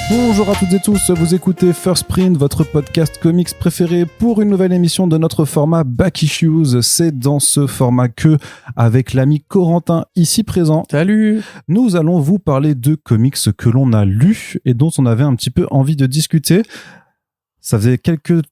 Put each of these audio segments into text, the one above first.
Bonjour à toutes et tous, vous écoutez First Print, votre podcast comics préféré pour une nouvelle émission de notre format Back Issues. C'est dans ce format que, avec l'ami Corentin ici présent, salut, nous allons vous parler de comics que l'on a lus et dont on avait un petit peu envie de discuter. Ça faisait quelques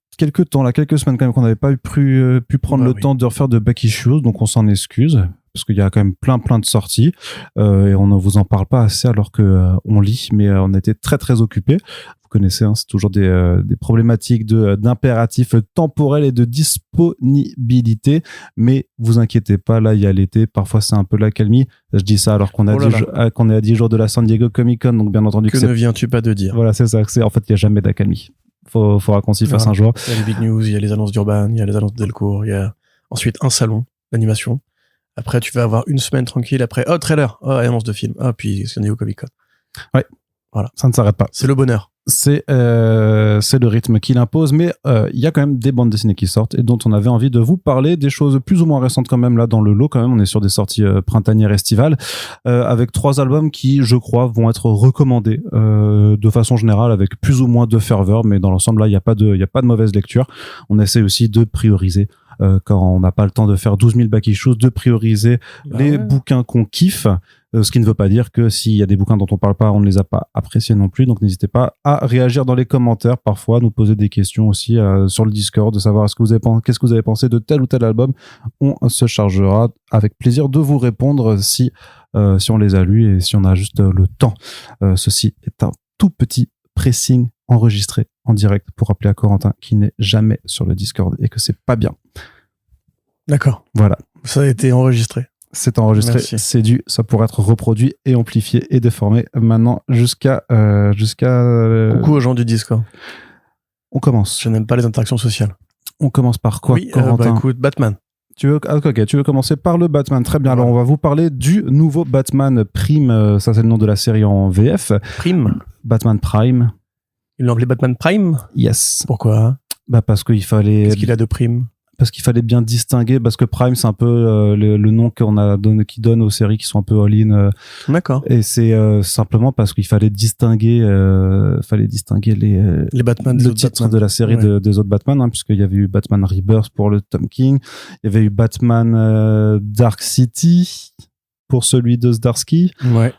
temps, quelques semaines quand même qu'on n'avait pas pu prendre le temps de refaire de Back Issues, donc on s'en excuse. Parce qu'il y a quand même plein de sorties et on ne vous en parle pas assez alors que on lit, mais on était très très occupés. Vous connaissez, c'est toujours des problématiques d'impératifs temporels et de disponibilité, mais vous inquiétez pas, là il y a l'été, parfois c'est un peu l'accalmie. Je dis ça alors qu'on qu'on est à 10 jours de la San Diego Comic Con, donc bien entendu que ne viens-tu pas de dire. Voilà, c'est ça. En fait, il y a jamais d'accalmie. Faudra qu'on s'y fasse un jour. Il y a les big news, il y a les annonces d'Urban, il y a les annonces de Delcourt, il y a ensuite un salon d'animation. Après, tu vas avoir une semaine tranquille. Après, trailer, annonce de film. Puis San Diego Comic Con. Ouais. Voilà. Ça ne s'arrête pas. C'est le bonheur. C'est le rythme qui l'impose, mais il y a quand même des bandes dessinées qui sortent et dont on avait envie de vous parler, des choses plus ou moins récentes quand même là dans le lot. Quand même, on est sur des sorties printanières estivales avec 3 albums qui, je crois, vont être recommandés de façon générale avec plus ou moins de ferveur, mais dans l'ensemble là, il y a pas de mauvaise lecture. On essaie aussi de prioriser. Quand on n'a pas le temps de faire 12 000 back issues, de prioriser les bouquins qu'on kiffe, ce qui ne veut pas dire que s'il y a des bouquins dont on parle pas, on ne les a pas appréciés non plus. Donc n'hésitez pas à réagir dans les commentaires, parfois nous poser des questions aussi sur le Discord, de savoir qu'est-ce que vous avez pensé de tel ou tel album. On se chargera avec plaisir de vous répondre si on les a lus et si on a juste le temps. Ceci est un tout petit pressing enregistré en direct pour rappeler à Corentin qui n'est jamais sur le Discord et que c'est pas bien. D'accord. Voilà. Ça a été enregistré. C'est enregistré, merci. C'est dû, ça pourrait être reproduit et amplifié et déformé maintenant jusqu'à Coucou aux gens du Discord. On commence. Je n'aime pas les interactions sociales. On commence par quoi, Corentin? Écoute, Batman. Tu veux commencer par le Batman. Très bien. Alors, on va vous parler du nouveau Batman Prime. Ça, c'est le nom de la série en VF. Prime. Batman Prime. Ils l'ont appelé Batman Prime? Yes. Pourquoi? Parce qu'il fallait... Qu'est-ce qu'il a de prime? Parce qu'il fallait bien distinguer, parce que Prime, c'est un peu le nom qu'on a donné, qui donne aux séries qui sont un peu all-in. D'accord. Et c'est simplement parce qu'il fallait distinguer les Batman, le titre Batman de la série des autres Batman, puisqu'il y avait eu Batman Rebirth pour le Tom King, il y avait eu Batman Dark City pour celui de Zdarsky. Ouais.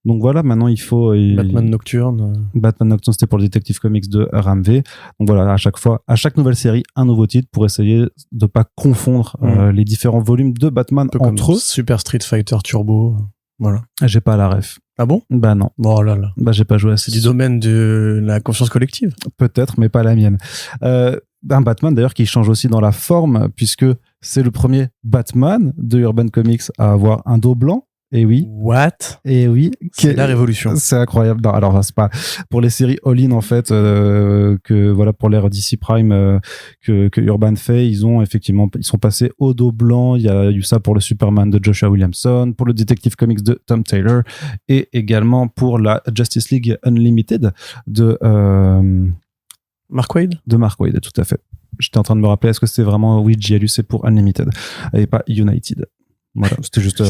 Donc voilà, maintenant il faut... Batman Nocturne. Batman Nocturne, c'était pour le Detective Comics de Ramvé. Donc voilà, à chaque nouvelle série, un nouveau titre pour essayer de pas confondre les différents volumes de Batman entre eux. Super Street Fighter Turbo, voilà. J'ai pas la ref. Ah bon? Bah non. Oh là là. Bah j'ai pas joué à ça. C'est du domaine de la conscience collective. Peut-être, mais pas la mienne. Un Batman d'ailleurs qui change aussi dans la forme, puisque c'est le premier Batman de Urban Comics à avoir un dos blanc. Et oui. What? Et oui. C'est la révolution. C'est incroyable. Non, alors, c'est pas pour les séries all-in, en fait, que voilà, pour l'ère DC Prime, que Urban fait, ils sont passés au dos blanc. Il y a eu ça pour le Superman de Joshua Williamson, pour le Detective Comics de Tom Taylor et également pour la Justice League Unlimited de, Mark Waid? De Mark Waid, tout à fait. J'étais en train de me rappeler, est-ce que c'était vraiment, oui, JLU, c'est pour Unlimited et pas United. Voilà, c'était juste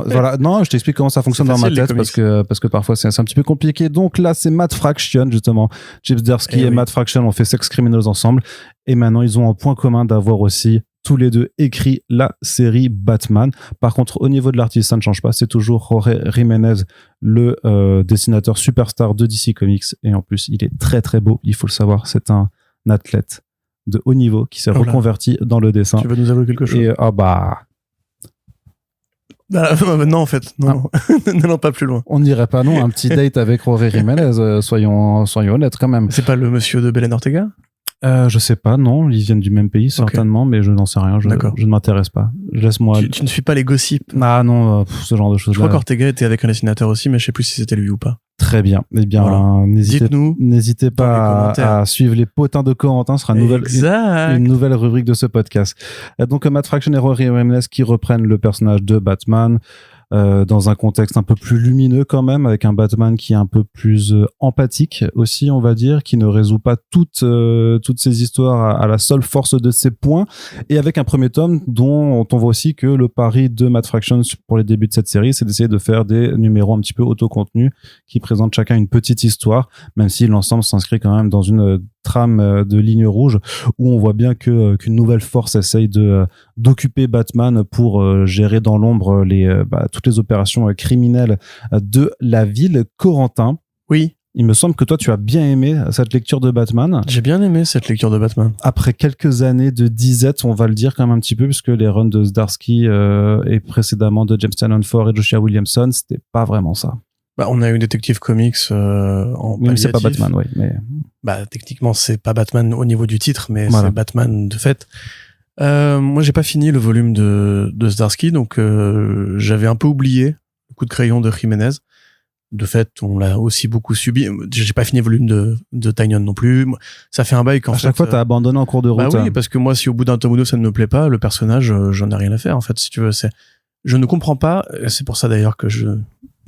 voilà. Non, je t'explique comment ça fonctionne dans ma tête parce que parfois c'est un petit peu compliqué. Donc là, c'est Matt Fraction justement. Chip Zdarsky et Matt Fraction ont fait Sex Criminals ensemble et maintenant ils ont un point commun d'avoir aussi tous les deux écrit la série Batman. Par contre, au niveau de l'artiste, ça ne change pas. C'est toujours Jorge Jiménez, le dessinateur superstar de DC Comics et en plus, il est très très beau. Il faut le savoir, c'est un athlète de haut niveau qui s'est reconverti dans le dessin. Tu veux nous avouer quelque chose? Et non, en fait, non. N'allons pas plus loin. On n'irait pas, non, un petit date avec Jorge Jiménez, soyons honnêtes quand même. C'est pas le monsieur de Belen Ortega? Je sais pas, non, ils viennent du même pays certainement, mais je n'en sais rien, je ne m'intéresse pas. Laisse-moi. Tu ne suis pas les gossips? Ah non, ce genre de choses-là. Je crois qu'Ortega était avec un dessinateur aussi, mais je sais plus si c'était lui ou pas. Très bien. Eh bien, voilà. N'hésitez pas à suivre les potins de Corentin. Ce sera une nouvelle rubrique de ce podcast. Donc, Matt Fraction et Jorge Jiménez qui reprennent le personnage de Batman. dans un contexte un peu plus lumineux quand même, avec un Batman qui est un peu plus empathique aussi, on va dire, qui ne résout pas toutes ces histoires à la seule force de ses points, et avec un premier tome dont on voit aussi que le pari de Matt Fraction pour les débuts de cette série, c'est d'essayer de faire des numéros un petit peu autocontenus qui présentent chacun une petite histoire, même si l'ensemble s'inscrit quand même dans une trame de ligne rouge où on voit bien qu'une nouvelle force essaye d'occuper Batman pour gérer dans l'ombre toutes les opérations criminelles de la ville. Corentin, oui, il me semble que toi tu as bien aimé cette lecture de Batman. J'ai bien aimé cette lecture de Batman. Après quelques années de disette, on va le dire quand même un petit peu, puisque les runs de Zdarsky et précédemment de James Tynion Ford et Joshua Williamson, c'était pas vraiment ça. On a eu Detective Comics en oui, mais c'est pas Batman, oui. Mais... techniquement, c'est pas Batman au niveau du titre, mais voilà. c'est Batman de fait. Moi, j'ai pas fini le volume de Zdarsky, donc j'avais un peu oublié le coup de crayon de Jiménez. De fait, on l'a aussi beaucoup subi. J'ai pas fini le volume de Tynion non plus. Ça fait un bail qu'en fait... À chaque fois, t'as abandonné en cours de route. oui, parce que moi, si au bout d'un tome ou deux, ça ne me plaît pas, le personnage, j'en ai rien à faire, en fait, si tu veux. Je ne comprends pas, c'est pour ça d'ailleurs que je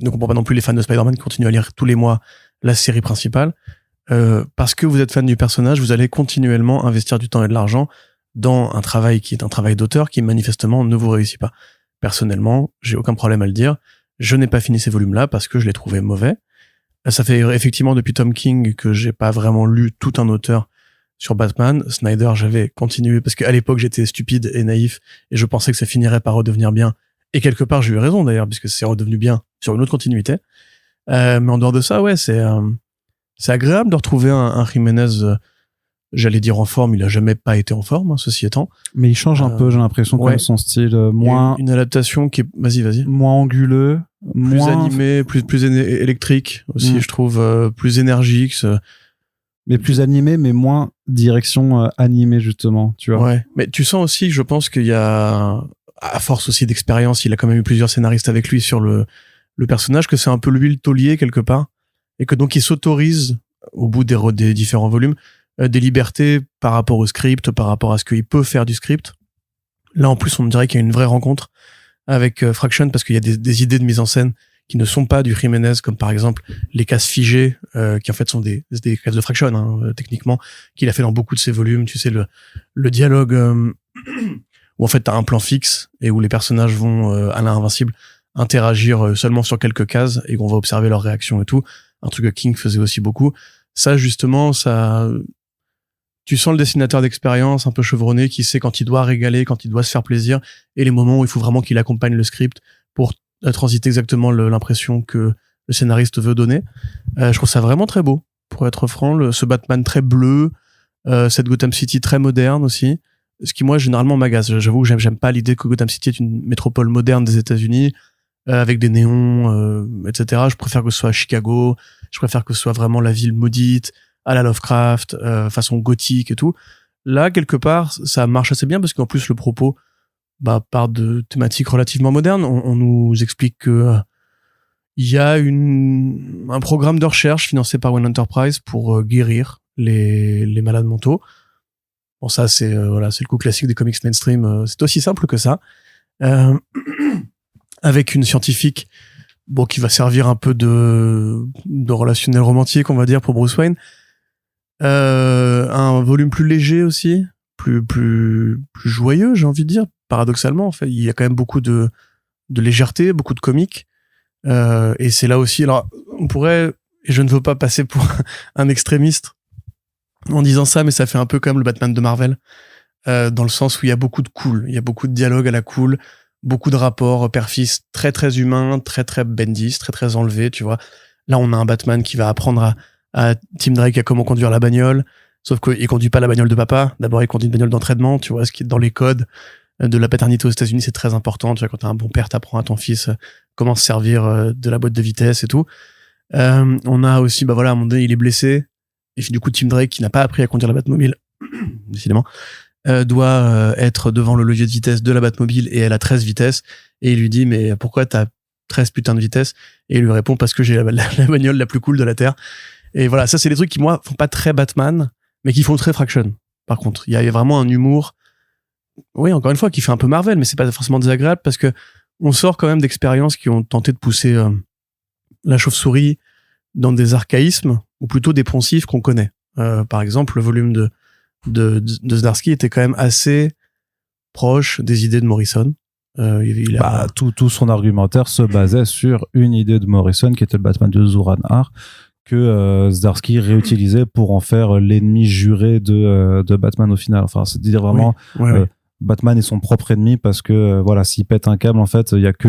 ne comprends pas non plus les fans de Spider-Man qui continuent à lire tous les mois la série principale. Parce que vous êtes fan du personnage, vous allez continuellement investir du temps et de l'argent dans un travail qui est un travail d'auteur qui manifestement ne vous réussit pas. Personnellement, j'ai aucun problème à le dire. Je n'ai pas fini ces volumes-là parce que je les trouvais mauvais. Ça fait effectivement depuis Tom King que j'ai pas vraiment lu tout un auteur sur Batman. Snyder, j'avais continué parce qu'à l'époque j'étais stupide et naïf et je pensais que ça finirait par redevenir bien. Et quelque part j'ai eu raison d'ailleurs puisque c'est redevenu bien sur une autre continuité. Mais en dehors de ça, ouais, c'est agréable de retrouver un Jiménez. J'allais dire en forme, il a jamais pas été en forme, hein, ceci étant. Mais il change un peu, j'ai l'impression, quand même, son style moins... Une adaptation qui est... Vas-y. Moins anguleux. Plus animé, plus électrique aussi, je trouve, plus énergique. Mais plus animé, mais moins direction animée, justement, tu vois. Ouais. Mais tu sens aussi, je pense qu'il y a, à force aussi d'expérience, il a quand même eu plusieurs scénaristes avec lui sur le personnage, que c'est un peu lui le taulier quelque part. Et que donc il s'autorise, au bout des différents volumes, des libertés par rapport au script, par rapport à ce qu'il peut faire du script. Là, en plus, on dirait qu'il y a une vraie rencontre avec Fraction, parce qu'il y a des idées de mise en scène qui ne sont pas du Jiménez, comme par exemple les cases figées, qui en fait sont des cases de Fraction, hein, techniquement, qu'il a fait dans beaucoup de ses volumes. Tu sais, le dialogue où en fait t'as un plan fixe et où les personnages vont, à l'invincible, interagir seulement sur quelques cases et qu'on va observer leurs réactions et tout. Un truc que King faisait aussi beaucoup. Ça, justement, tu sens le dessinateur d'expérience un peu chevronné qui sait quand il doit régaler, quand il doit se faire plaisir, et les moments où il faut vraiment qu'il accompagne le script pour transiter exactement l'impression que le scénariste veut donner. Je trouve ça vraiment très beau, pour être franc, ce Batman très bleu, cette Gotham City très moderne aussi, ce qui moi généralement m'agace. J'avoue que j'aime pas l'idée que Gotham City est une métropole moderne des États-Unis, avec des néons, etc. Je préfère que ce soit à Chicago, je préfère que ce soit vraiment la ville maudite, à la Lovecraft, façon gothique et tout. Là, quelque part, ça marche assez bien parce qu'en plus, le propos part de thématiques relativement modernes. On nous explique que il y a un programme de recherche financé par Wayne Enterprise pour guérir les malades mentaux. Bon, ça, c'est le coup classique des comics mainstream. C'est aussi simple que ça. Avec une scientifique qui va servir un peu de relationnel romantique, on va dire, pour Bruce Wayne. Un volume plus léger aussi, plus joyeux, j'ai envie de dire. Paradoxalement, en fait, il y a quand même beaucoup de légèreté, beaucoup de comique. Et c'est là aussi, alors, on pourrait, et je ne veux pas passer pour un extrémiste en disant ça, mais ça fait un peu comme le Batman de Marvel, dans le sens où il y a beaucoup de cool, il y a beaucoup de dialogue à la cool, beaucoup de rapports père-fils très très humains, très très Bendis, très très enlevés, tu vois. Là, on a un Batman qui va apprendre à Tim Drake à comment conduire la bagnole, sauf qu'il conduit pas la bagnole de papa. D'abord, il conduit une bagnole d'entraînement, tu vois, ce qui est dans les codes de la paternité aux États-Unis, c'est très important. Tu vois, quand t'as un bon père, t'apprends à ton fils comment se servir de la boîte de vitesse et tout. On a aussi, à un moment donné, il est blessé, et du coup, Tim Drake, qui n'a pas appris à conduire la Batmobile, décidément, doit être devant le levier de vitesse de la Batmobile, et elle a 13 vitesses, et il lui dit, mais pourquoi t'as 13 putains de vitesses? Et il lui répond, parce que j'ai la bagnole la plus cool de la Terre. Et voilà, ça c'est des trucs qui, moi, font pas très Batman, mais qui font très Fraction. Par contre, il y a vraiment un humour, oui, encore une fois, qui fait un peu Marvel, mais c'est pas forcément désagréable, parce que on sort quand même d'expériences qui ont tenté de pousser la chauve-souris dans des archaïsmes, ou plutôt des poncifs qu'on connaît. Par exemple, le volume de Zdarsky était quand même assez proche des idées de Morrison. Tout son argumentaire se basait sur une idée de Morrison qui était le Batman de Zoran Har que Zdarsky réutilisait pour en faire l'ennemi juré de Batman au final. Enfin, c'est-à-dire vraiment Batman est son propre ennemi parce que voilà, s'il pète un câble, en fait, il y a que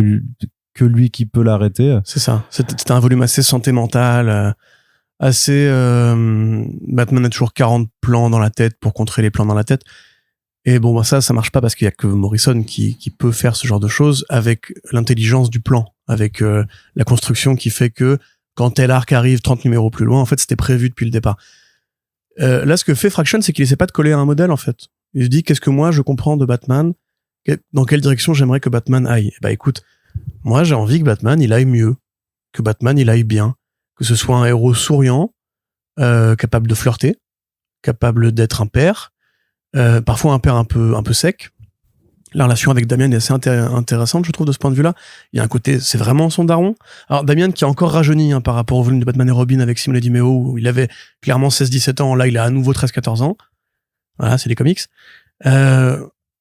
lui qui peut l'arrêter. C'est ça. C'était un volume assez santé mentale, assez Batman a toujours 40 plans dans la tête pour contrer les plans dans la tête. Et bon, ça marche pas parce qu'il y a que Morrison qui peut faire ce genre de choses avec l'intelligence du plan, avec la construction qui fait que quand tel arc arrive 30 numéros plus loin, en fait, c'était prévu depuis le départ. Là, ce que fait Fraction, c'est qu'il essaie pas de coller à un modèle, en fait. Il se dit, qu'est-ce que moi, je comprends de Batman? Dans quelle direction j'aimerais que Batman aille? Bah, écoute, moi, j'ai envie que Batman, il aille mieux. Que Batman, il aille bien. Que ce soit un héros souriant, capable de flirter, capable d'être un père, parfois un père un peu sec. La relation avec Damian est assez intéressante, je trouve, de ce point de vue-là. Il y a un côté, c'est vraiment son daron. Alors, Damian qui a encore rajeuni par rapport au volume de Batman et Robin avec Simone Di Meo, où il avait clairement 16-17 ans. Là, il a à nouveau 13-14 ans. Voilà, c'est les comics.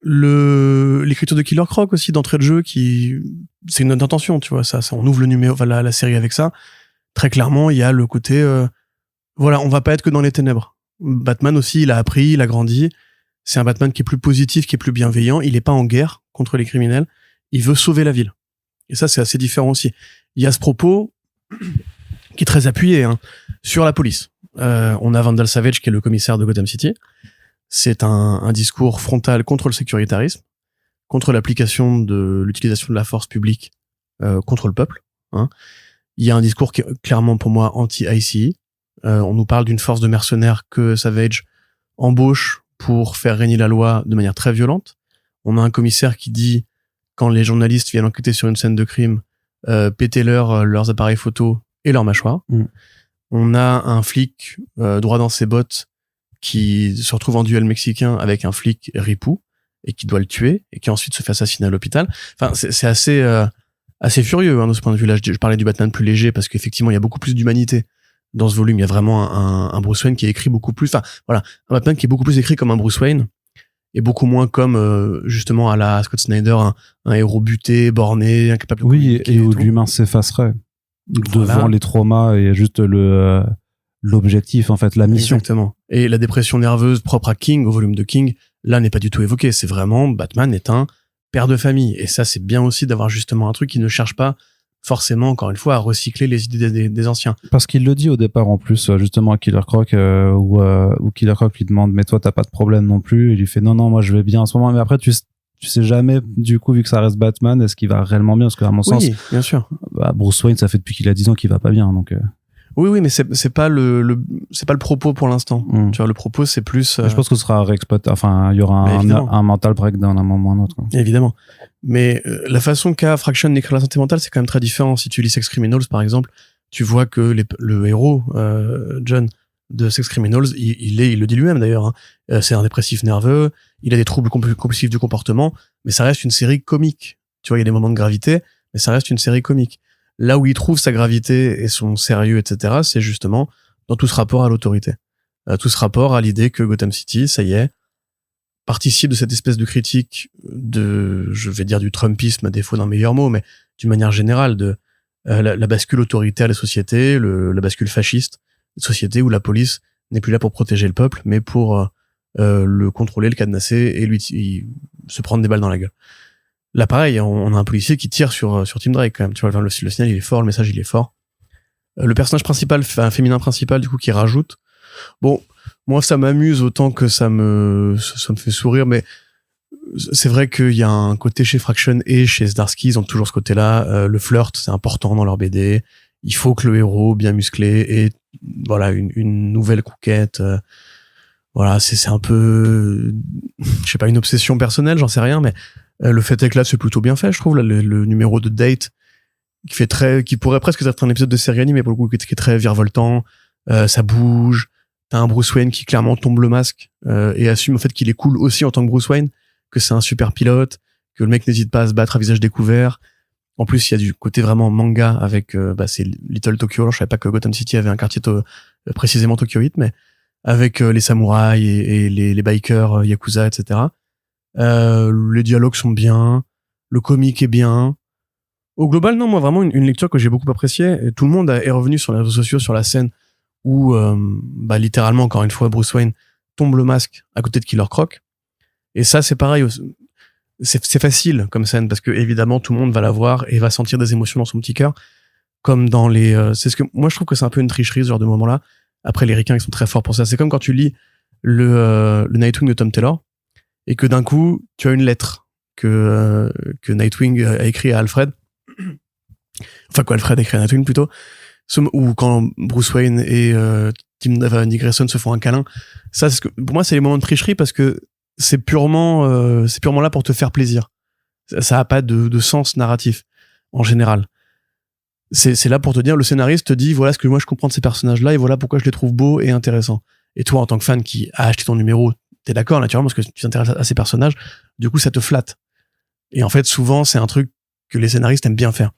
L'écriture de Killer Croc aussi, d'entrée de jeu, c'est une intention, tu vois. Ça, on ouvre le numéro, la série avec ça. Très clairement, il y a le côté, on va pas être que dans les ténèbres. Batman aussi, il a appris, il a grandi. C'est un Batman qui est plus positif, qui est plus bienveillant. Il est pas en guerre contre les criminels. Il veut sauver la ville. Et ça, c'est assez différent aussi. Il y a ce propos qui est très appuyé sur la police. On a Vandal Savage qui est le commissaire de Gotham City. C'est un discours frontal contre le sécuritarisme, contre l'application de l'utilisation de la force publique contre le peuple. Il y a un discours qui est clairement pour moi anti-ICE. On nous parle d'une force de mercenaires que Savage embauche pour faire régner la loi de manière très violente. On a un commissaire qui dit, quand les journalistes viennent enquêter sur une scène de crime, pétez-leur leurs appareils photo et leurs mâchoires. On a un flic droit dans ses bottes qui se retrouve en duel mexicain avec un flic ripou et qui doit le tuer et qui ensuite se fait assassiner à l'hôpital. Enfin, c'est assez furieux de ce point de vue-là. Je parlais du Batman plus léger parce qu'effectivement, il y a beaucoup plus d'humanité dans ce volume. Il y a vraiment un Bruce Wayne qui est écrit beaucoup plus. Enfin, voilà, un Batman qui est beaucoup plus écrit comme un Bruce Wayne et beaucoup moins comme justement à la Scott Snyder, un héros buté, borné, incapable de communiquer. Et où l'humain s'effacerait devant les traumas et juste l'objectif, en fait, la mission. Exactement. Et la dépression nerveuse propre à King, au volume de King, là n'est pas du tout évoquée. C'est vraiment, Batman est un père de famille. Et ça, c'est bien aussi d'avoir justement un truc qui ne cherche pas forcément, encore une fois, à recycler les idées des anciens. Parce qu'il le dit au départ, en plus, justement, à Killer Croc, où Killer Croc lui demande, mais toi, t'as pas de problème non plus. Il lui fait, non, moi, je vais bien en ce moment. Mais après, tu sais jamais, du coup, vu que ça reste Batman, est-ce qu'il va réellement bien? Parce qu'à mon sens, bien sûr. Bruce Wayne, ça fait depuis qu'il a 10 ans qu'il va pas bien, donc. Oui, mais c'est pas c'est pas le propos pour l'instant. Tu vois, le propos, c'est plus. Je pense que ce sera réexploité. Enfin, il y aura un mental breakdown à un moment ou un autre, quoi. Évidemment. Mais la façon qu'a Fraction d'écrire la santé mentale, c'est quand même très différent. Si tu lis Sex Criminals, par exemple, tu vois que le héros, John, de Sex Criminals, il le dit lui-même d'ailleurs, c'est un dépressif nerveux, il a des troubles compulsifs du comportement, mais ça reste une série comique. Tu vois, il y a des moments de gravité, mais ça reste une série comique. Là où il trouve sa gravité et son sérieux, etc., c'est justement dans tout ce rapport à l'autorité. Tout ce rapport à l'idée que Gotham City, ça y est, participe de cette espèce de critique je vais dire du Trumpisme à défaut d'un meilleur mot, mais d'une manière générale, de la bascule autoritaire des sociétés, la bascule fasciste des sociétés où la police n'est plus là pour protéger le peuple, mais pour le contrôler, le cadenasser et lui se prendre des balles dans la gueule. Là, pareil, on a un policier qui tire sur Tim Drake, quand même. Tu vois, le signal, il est fort, le message, il est fort. Le personnage principal, féminin principal, du coup, qui rajoute. Bon, moi, ça m'amuse autant que ça me fait sourire, mais c'est vrai qu'il y a un côté chez Fraction et chez Zdarsky, ils ont toujours ce côté-là. Le flirt, c'est important dans leur BD. Il faut que le héros, bien musclé, ait, voilà, une nouvelle conquête. Voilà, c'est un peu, je sais pas, une obsession personnelle, j'en sais rien, mais le fait est que là, c'est plutôt bien fait, je trouve. Là, le numéro de Date qui pourrait presque être un épisode de série animée, pour le coup, qui est très virevoltant. Ça bouge. T'as un Bruce Wayne qui clairement tombe le masque et assume en fait qu'il est cool aussi en tant que Bruce Wayne, que c'est un super pilote, que le mec n'hésite pas à se battre à visage découvert, En plus, il y a du côté vraiment manga avec c'est Little Tokyo. Alors, je savais pas que Gotham City avait un quartier précisément Tokyoite, mais avec les samouraïs et les bikers yakuza, etc. Les dialogues sont bien, le comique est bien. Au global, non, moi vraiment une lecture que j'ai beaucoup appréciée. Et tout le monde est revenu sur les réseaux sociaux sur la scène où littéralement encore une fois Bruce Wayne tombe le masque à côté de Killer Croc. Et ça, c'est pareil. C'est facile comme scène parce que évidemment tout le monde va la voir et va sentir des émotions dans son petit cœur, comme dans les. C'est ce que moi je trouve que c'est un peu une tricherie ce genre de moment-là. Après les ricains ils sont très forts pour ça. C'est comme quand tu lis le Nightwing de Tom Taylor et que d'un coup tu as une lettre que Nightwing a écrit à Alfred. Enfin qu'Alfred a écrit à Nightwing plutôt. Ou quand Bruce Wayne et Dick Grayson se font un câlin. Ça, pour moi c'est les moments de tricherie parce que c'est purement là pour te faire plaisir. Ça a pas de sens narratif en général. C'est là pour te dire, le scénariste te dit voilà ce que moi je comprends de ces personnages là et voilà pourquoi je les trouve beaux et intéressants. Et toi en tant que fan qui a acheté ton numéro, t'es d'accord naturellement parce que tu t'intéresses à ces personnages, du coup ça te flatte. Et en fait souvent c'est un truc que les scénaristes aiment bien faire.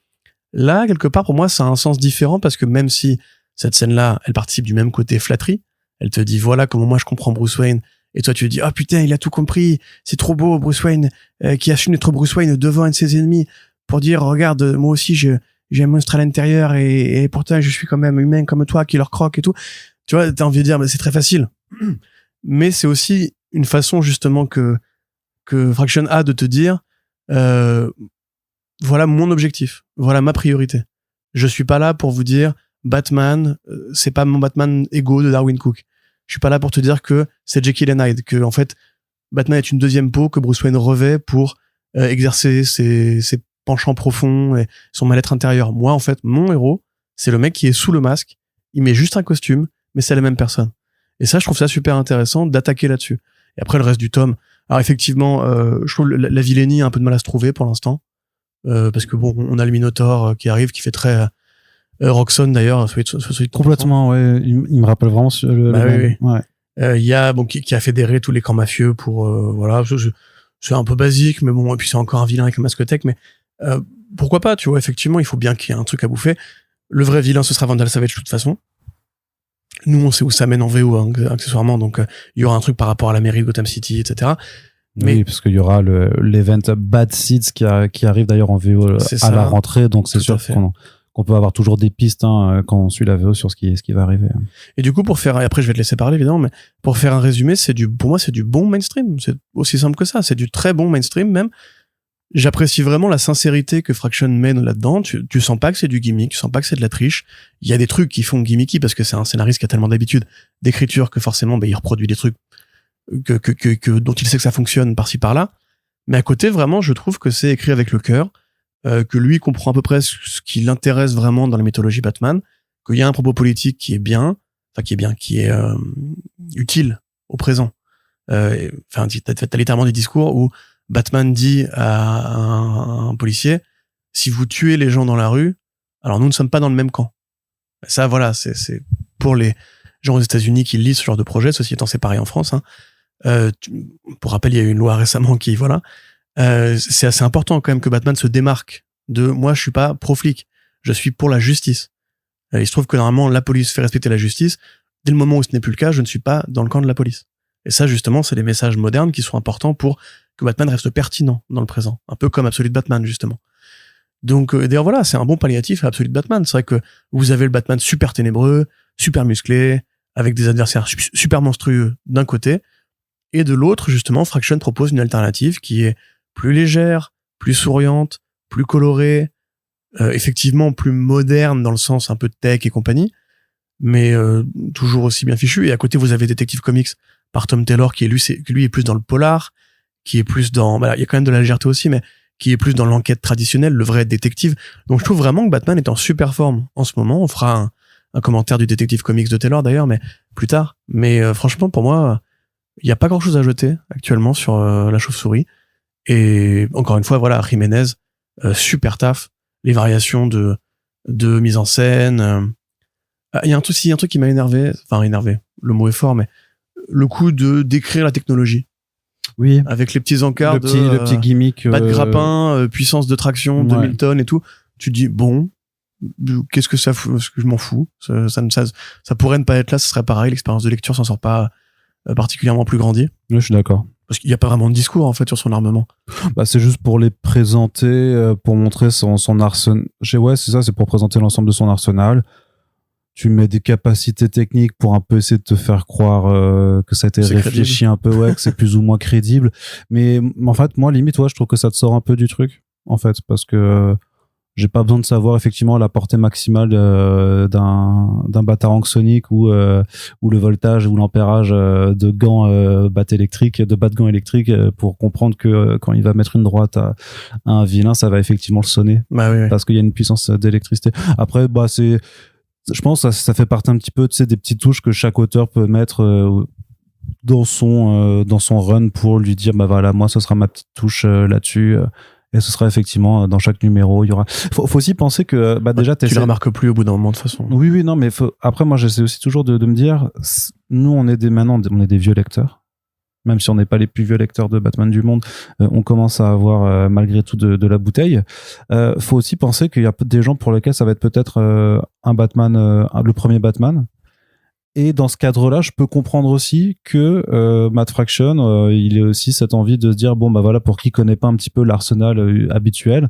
Là quelque part pour moi ça a un sens différent parce que même si cette scène là elle participe du même côté flatterie, elle te dit voilà comment moi je comprends Bruce Wayne. Et toi, tu te dis, ah putain, il a tout compris. C'est trop beau, Bruce Wayne, qui a su d'être Bruce Wayne devant un de ses ennemis pour dire, regarde, moi aussi, j'ai un monstre à l'intérieur et pourtant, je suis quand même humain comme toi, qui leur croque et tout. Tu vois, t'as envie de dire, mais c'est très facile. Mais c'est aussi une façon, justement, que Fraction a de te dire, voilà mon objectif. Voilà ma priorité. Je suis pas là pour vous dire, Batman, c'est pas mon Batman égo de Darwin Cook. Je suis pas là pour te dire que c'est Jekyll and Hyde, que en fait Batman est une deuxième peau que Bruce Wayne revêt pour exercer ses penchants profonds et son mal-être intérieur. Moi en fait mon héros c'est le mec qui est sous le masque, il met juste un costume mais c'est la même personne. Et ça je trouve ça super intéressant d'attaquer là-dessus. Et après le reste du tome, alors effectivement je trouve la vilainie a un peu de mal à se trouver pour l'instant parce que bon on a le Minotaur qui arrive qui fait très Roxxon d'ailleurs, complètement, ouais. Il me rappelle vraiment le oui. Ouais. Il y a qui a fédéré tous les clans mafieux pour voilà. C'est un peu basique, mais bon. Et puis c'est encore un vilain avec un masque-tech, mais pourquoi pas, tu vois. Effectivement, il faut bien qu'il y ait un truc à bouffer. Le vrai vilain, ce sera Vandal Savage de toute façon. Nous, on sait où ça mène en VO accessoirement, donc il y aura un truc par rapport à la mairie de Gotham City, etc. Mais oui, parce qu'il y aura l'event Bad Seeds qui arrive d'ailleurs en VO à la rentrée, donc c'est sûr qu'on peut avoir toujours des pistes quand on suit la VO sur ce qui va arriver. Et du coup, et après je vais te laisser parler évidemment, mais pour faire un résumé, pour moi c'est du bon mainstream, c'est aussi simple que ça, c'est du très bon mainstream même. J'apprécie vraiment la sincérité que Fraction mène là-dedans, tu sens pas que c'est du gimmick, tu sens pas que c'est de la triche. Il y a des trucs qui font gimmicky parce que c'est un scénariste qui a tellement d'habitude d'écriture que forcément il reproduit des trucs dont il sait que ça fonctionne par-ci par-là. Mais à côté vraiment, je trouve que c'est écrit avec le cœur. Que lui comprend à peu près ce qui l'intéresse vraiment dans la mythologie Batman, qu'il y a un propos politique qui est utile au présent. T'as littéralement des discours où Batman dit à un policier, si vous tuez les gens dans la rue, alors nous ne sommes pas dans le même camp. Ça, voilà, c'est pour les gens aux États-Unis qui lisent ce genre de projet, ceci étant c'est pareil en France. Pour rappel, il y a eu une loi récemment qui, voilà. C'est assez important quand même que Batman se démarque de moi je suis pas pro-flic, je suis pour la justice. Il se trouve que normalement la police fait respecter la justice, dès le moment où ce n'est plus le cas, je ne suis pas dans le camp de la police. Et ça justement c'est des messages modernes qui sont importants pour que Batman reste pertinent dans le présent, un peu comme Absolute Batman justement. Donc d'ailleurs voilà, c'est un bon palliatif à Absolute Batman. C'est vrai que vous avez le Batman super ténébreux, super musclé, avec des adversaires super monstrueux d'un côté, et de l'autre justement Fraction propose une alternative qui est plus légère, plus souriante, plus colorée, effectivement plus moderne dans le sens un peu tech et compagnie, mais toujours aussi bien fichu. Et à côté, vous avez Detective Comics par Tom Taylor qui lui est plus dans le polar, qui est plus dans... il y a quand même de la légèreté aussi, mais qui est plus dans l'enquête traditionnelle, le vrai détective. Donc je trouve vraiment que Batman est en super forme en ce moment. On fera un commentaire du Detective Comics de Taylor d'ailleurs, mais plus tard. Mais franchement, pour moi, il n'y a pas grand-chose à jeter actuellement sur la chauve-souris. Et encore une fois, voilà, Jiménez, super taf, les variations de mise en scène. Il y a un truc qui m'a énervé, le mot est fort, mais le coup de décrire la technologie. Oui. avec les petits encarts Le petit gimmick. pas de grappin, puissance de traction, 2000 tonnes et tout. Tu te dis, bon, qu'est-ce que ça fout? Parce que je m'en fous. Ça pourrait ne pas être là, ce serait pareil. L'expérience de lecture s'en sort pas particulièrement plus grandie. Oui, je suis d'accord. Parce qu'il n'y a pas vraiment de discours, en fait, sur son armement. Bah, c'est juste pour les présenter, pour montrer son arsenal. Ouais, c'est ça, c'est pour présenter l'ensemble de son arsenal. Tu mets des capacités techniques pour un peu essayer de te faire croire que ça a été réfléchi un peu, ouais, que c'est plus ou moins crédible. Mais en fait, moi, limite, ouais, je trouve que ça te sort un peu du truc, en fait, parce que j'ai pas besoin de savoir effectivement la portée maximale d'un Batarang Sonic ou le voltage ou l'ampérage de gants bat de gants électriques pour comprendre que quand il va mettre une droite à un vilain, ça va effectivement le sonner. Bah oui. Parce qu'il y a une puissance d'électricité. Après, bah je pense que ça fait partie un petit peu, tu sais, des petites touches que chaque auteur peut mettre dans son run pour lui dire, bah voilà, moi ce sera ma petite touche là-dessus. Et ce sera effectivement dans chaque numéro, il y aura. Faut aussi penser que déjà tu le remarques plus au bout d'un moment de toute façon. Oui, non, mais après moi j'essaie aussi toujours de me dire, nous on est des vieux lecteurs, même si on n'est pas les plus vieux lecteurs de Batman du monde, on commence à avoir malgré tout de la bouteille. Faut aussi penser qu'il y a des gens pour lesquels ça va être peut-être un Batman, le premier Batman. Et dans ce cadre-là, je peux comprendre aussi que Matt Fraction, il ait aussi cette envie de se dire, bon, bah voilà, pour qui connaît pas un petit peu l'arsenal habituel,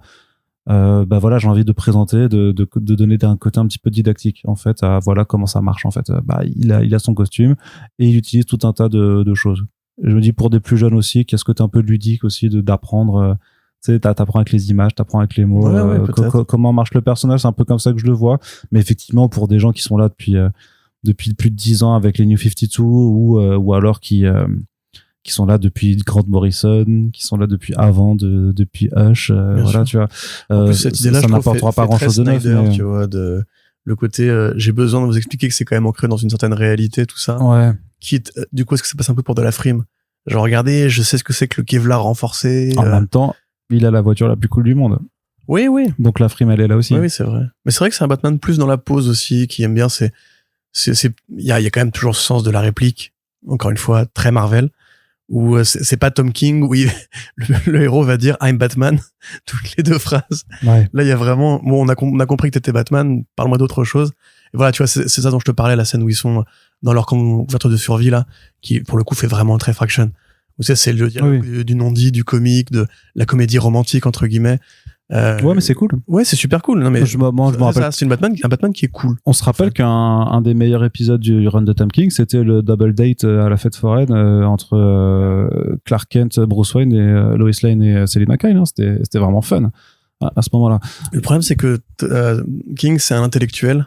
bah voilà, j'ai envie de présenter, de donner un côté un petit peu didactique, en fait, à voilà comment ça marche, en fait. Bah, il a son costume et il utilise tout un tas de choses. Je me dis, pour des plus jeunes aussi, qu'il y a ce côté un peu ludique aussi d'apprendre, tu sais, t'apprends avec les images, t'apprends avec les mots, comment marche le personnage, c'est un peu comme ça que je le vois. Mais effectivement, pour des gens qui sont là depuis plus de 10 ans avec les New 52 ou alors qui sont là depuis Grant Morrison, qui sont là depuis depuis Hush, voilà, sûr. tu vois. En plus, cette idée-là, ça n'apportera pas grand-chose de neuf. Mais... tu vois, le côté, j'ai besoin de vous expliquer que c'est quand même ancré dans une certaine réalité, tout ça. Ouais. Du coup, est-ce que ça passe un peu pour de la frime? Genre, regardez, je sais ce que c'est que le Kevlar renforcé. En même temps, il a la voiture la plus cool du monde. Oui. Donc la frime, elle est là aussi. Oui, c'est vrai. Mais c'est vrai que c'est un Batman plus dans la pose aussi, qui aime bien, il y a quand même toujours ce sens de la réplique, encore une fois très Marvel, où c'est pas Tom King où le héros va dire I'm Batman toutes les 2 phrases. Ouais. Là il y a vraiment, bon, on a compris que t'étais Batman, parle-moi d'autre chose. Et voilà, tu vois, c'est ça dont je te parlais, la scène où ils sont dans leur couverture de survie là, qui pour le coup fait vraiment très Fraction. Vous savez, c'est le dialogue du non-dit, du comique, de la comédie romantique entre guillemets. Ouais, mais c'est cool. Ouais, c'est super cool. Non, mais je me rappelle. C'est un Batman qui est cool. On se rappelle qu'un des meilleurs épisodes du run de Tom King, c'était le double date à la fête foraine entre Clark Kent, Bruce Wayne et Lois Lane et Selina Kyle. Hein. C'était vraiment fun à ce moment-là. Le problème, c'est que King, c'est un intellectuel.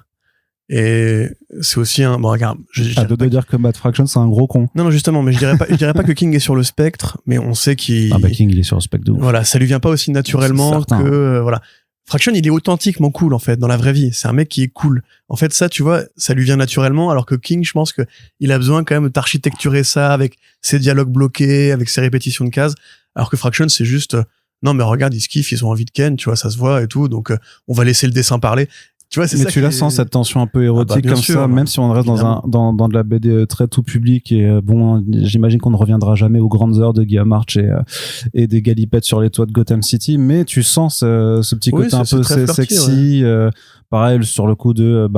Et c'est aussi un, bon, regarde, de dire que Matt Fraction, c'est un gros con. Non, justement, mais je dirais pas que King est sur le spectre, mais on sait qu'il... Ah bah King, il est sur le spectre de ouf. Voilà, ça lui vient pas aussi naturellement que, voilà. Fraction, il est authentiquement cool, en fait, dans la vraie vie. C'est un mec qui est cool. En fait, ça, tu vois, ça lui vient naturellement, alors que King, je pense que il a besoin quand même d'architecturer ça avec ses dialogues bloqués, avec ses répétitions de cases. Alors que Fraction, c'est juste, non, mais regarde, ils se kiffent, ils ont envie de Ken, tu vois, ça se voit et tout, donc, on va laisser le dessin parler. Tu vois, mais tu la sens cette tension un peu érotique comme sûr, ça, même si on reste dans de la BD très tout public et bon, j'imagine qu'on ne reviendra jamais aux grandes heures de Guillaume Arch et des galipettes sur les toits de Gotham City, mais tu sens ce petit côté un peu sexy, pareil sur le coup de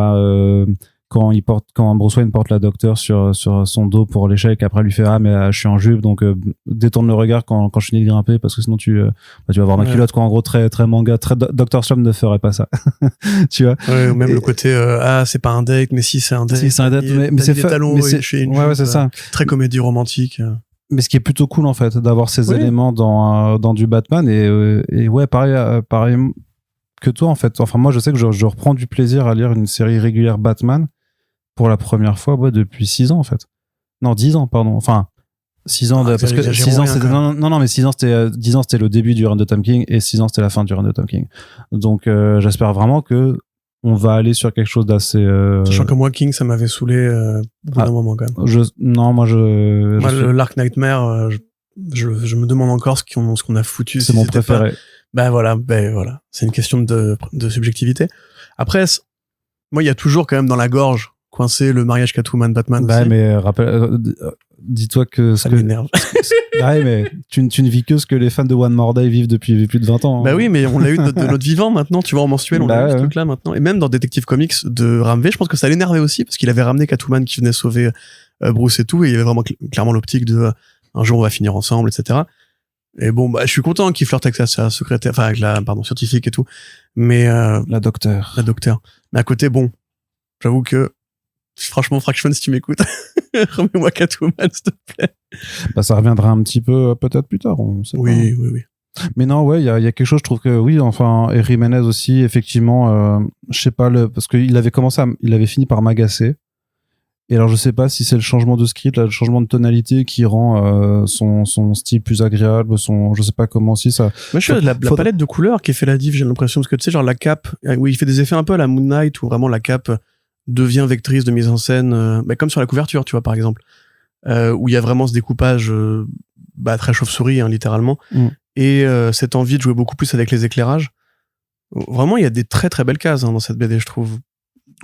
quand Bruce Wayne porte la docteur sur son dos pour l'échec, après lui fait mais je suis en jupe, donc détourne le regard quand je finis de grimper parce que sinon tu vas avoir ma culotte, quoi. En gros, très très manga, très Dr. Slump ne ferait pas ça. Tu vois. Ouais, ou même le côté c'est pas un date, mais si c'est un date. Si c'est un date, mais c'est talons, ouais, c'est ça. Très comédie romantique. Mais ce qui est plutôt cool en fait d'avoir ces éléments dans du Batman et ouais, pareil que toi en fait. Enfin moi je sais que je reprends du plaisir à lire une série régulière Batman pour la première fois depuis 6 ans en fait. Non, 10 ans pardon. Enfin 6 ans parce que 6 ans c'était non mais 6 ans c'était 10 ans c'était le début du run de Tom King et 6 ans c'était la fin du run de Tom King. Donc j'espère vraiment que on va aller sur quelque chose d'assez sachant que moi King ça m'avait saulé au bout d'un moment quand même. L'Arc Nightmare je me demande encore ce qu'on a foutu. C'est mon préféré. Voilà, c'est une question de subjectivité. Après moi il y a toujours quand même dans la gorge coincé le mariage Catwoman Batman. Mais rappelle dis-toi que Ça m'énerve. Ouais, mais tu ne vis que ce que les fans de One More Day vivent depuis plus de 20 ans. Bah oui, mais on l'a eu de notre vivant maintenant, tu vois, en mensuel, on l'a eu ce truc-là maintenant. Et même dans Detective Comics de Ramvé, je pense que ça l'énervait aussi, parce qu'il avait ramené Catwoman qui venait sauver Bruce et tout, et il y avait vraiment clairement l'optique de un jour on va finir ensemble, etc. Et bon, bah, je suis content qu'il flirte avec sa secrétaire, enfin avec la, scientifique et tout, mais la docteur. Mais à côté, bon, j'avoue que franchement, Fraction, si tu m'écoutes, remets-moi Catwoman, s'il te plaît. Bah, ça reviendra un petit peu, peut-être plus tard, on sait pas. Oui. Mais non, ouais, il y a quelque chose, je trouve que oui, enfin, et Jiménez aussi, effectivement, je sais pas, parce qu'il avait il avait fini par m'agacer. Et alors, je sais pas si c'est le changement de script, là, le changement de tonalité qui rend son style plus agréable, je sais pas comment, si ça. Mais la palette de couleurs qui fait la diff, j'ai l'impression, parce que tu sais, genre la cape, où il fait des effets un peu à la Moon Knight, où vraiment la cape devient vectrice de mise en scène, comme sur la couverture, tu vois, par exemple, où il y a vraiment ce découpage, très chauve-souris, hein, littéralement, et cette envie de jouer beaucoup plus avec les éclairages. Vraiment, il y a des très très belles cases, hein, dans cette BD, je trouve.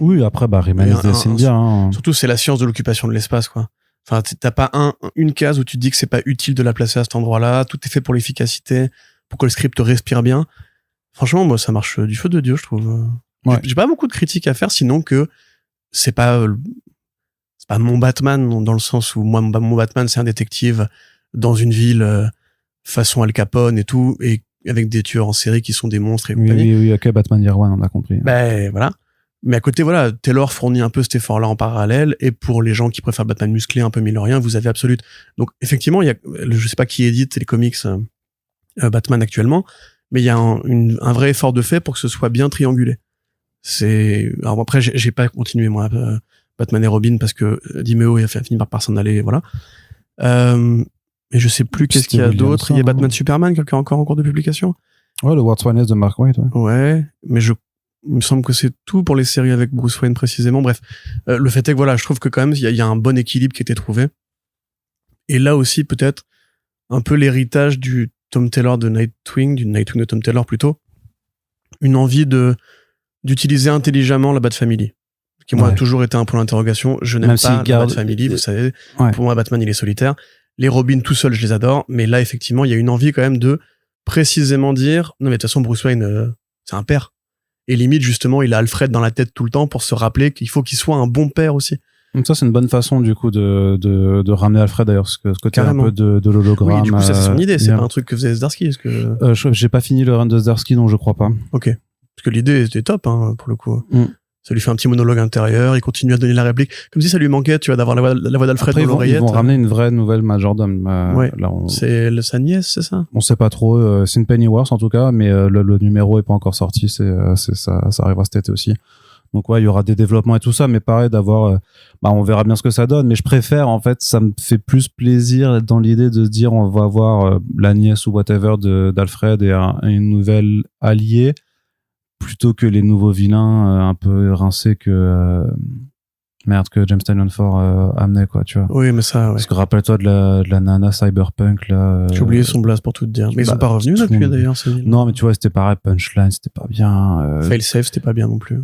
Oui, après, Jiménez dessine bien. Hein. Surtout, c'est la science de l'occupation de l'espace, quoi. Enfin, t'as pas une case où tu te dis que c'est pas utile de la placer à cet endroit-là. Tout est fait pour l'efficacité, pour que le script respire bien. Franchement, moi, ça marche du feu de Dieu, je trouve. Ouais. J'ai pas beaucoup de critiques à faire, sinon que c'est pas mon Batman, dans le sens où moi, mon Batman, c'est un détective dans une ville façon Al Capone et tout, et avec des tueurs en série qui sont des monstres et compagnie. Oui, ok, Batman Year One, on a compris. Ben, voilà. Mais à côté, voilà, Taylor fournit un peu cet effort-là en parallèle, et pour les gens qui préfèrent Batman musclé, un peu millorien, vous avez Absolute. Donc, effectivement, il y a, je sais pas qui édite les comics Batman actuellement, mais il y a un vrai effort de fait pour que ce soit bien triangulé. Alors après, j'ai pas continué, moi, Batman et Robin, parce que Dimeo a fini par s'en aller, voilà. Et je sais plus qu'est-ce qu'il y a d'autre. Il y a Batman Superman, qui est encore en cours de publication. Ouais, le World's Finest de Mark Waid, ouais. Ouais, mais il me semble que c'est tout pour les séries avec Bruce Wayne précisément. Bref, le fait est que voilà, je trouve que quand même il y a un bon équilibre qui a été trouvé. Et là aussi peut-être un peu l'héritage du Tom Taylor de Nightwing, du Nightwing de Tom Taylor plutôt, une envie d'utiliser intelligemment la Bat Family, qui moi a toujours été un point d'interrogation. Je n'aime pas la Bat Family, vous savez. Ouais. Pour moi, Batman il est solitaire. Les Robins tout seuls, je les adore, mais là effectivement il y a une envie quand même de précisément dire non mais de toute façon Bruce Wayne c'est un père. Et limite, justement, il a Alfred dans la tête tout le temps pour se rappeler qu'il faut qu'il soit un bon père aussi. Donc ça, c'est une bonne façon, du coup, de ramener Alfred, d'ailleurs, ce côté carrément. Un peu de l'hologramme. Oui, du coup, ça, c'est son idée. C'est pas un truc que faisait Zdarsky. J'ai pas fini le run de Zdarsky, donc je crois pas. Ok. Parce que l'idée était top, hein, pour le coup. Ça lui fait un petit monologue intérieur, il continue à donner la réplique, comme si ça lui manquait, tu vois, d'avoir la voix d'Alfred dans l'oreillette. Ils vont ramener une vraie nouvelle Majordome. Ouais. Là, c'est sa nièce, c'est ça? On sait pas trop, c'est une Pennyworth en tout cas, mais le numéro est pas encore sorti, ça arrivera cet été aussi. Donc ouais, il y aura des développements et tout ça, mais pareil d'avoir, on verra bien ce que ça donne, mais je préfère, en fait, ça me fait plus plaisir dans l'idée de se dire on va avoir la nièce ou whatever d'Alfred et une nouvelle alliée, plutôt que les nouveaux vilains un peu rincés que James Tynion Ford amenait, quoi, tu vois. Oui, mais ça, ouais. Parce que rappelle-toi de la nana cyberpunk, là. J'ai oublié son blast pour tout te dire. Mais ils sont pas revenus depuis, d'ailleurs, non, mais tu vois, c'était pareil, Punchline, c'était pas bien. Failsafe, c'était pas bien non plus.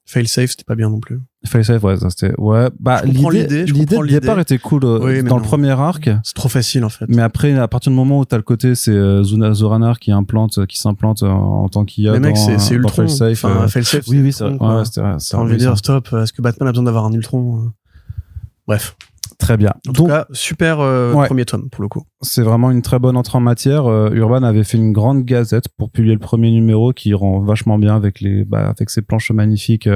Failsafe, c'était pas bien non plus. Failsafe, ouais, ça c'était, ouais. L'idée de départ était cool dans le premier arc. C'est trop facile, en fait. Mais après, à partir du moment où t'as le côté, c'est Zoranar qui s'implante en tant qu'IA. Mais mec, c'est Ultron. Failsafe. Enfin, Failsafe. Oui, c'est vrai. Ouais, c'était vrai. T'as envie de dire, stop, est-ce que Batman a besoin d'avoir un Ultron? Bref. Très bien. En tout cas, super premier tome, pour le coup. C'est vraiment une très bonne entrée en matière. Urban avait fait une grande gazette pour publier le premier numéro qui rend vachement bien avec avec ses planches magnifiques.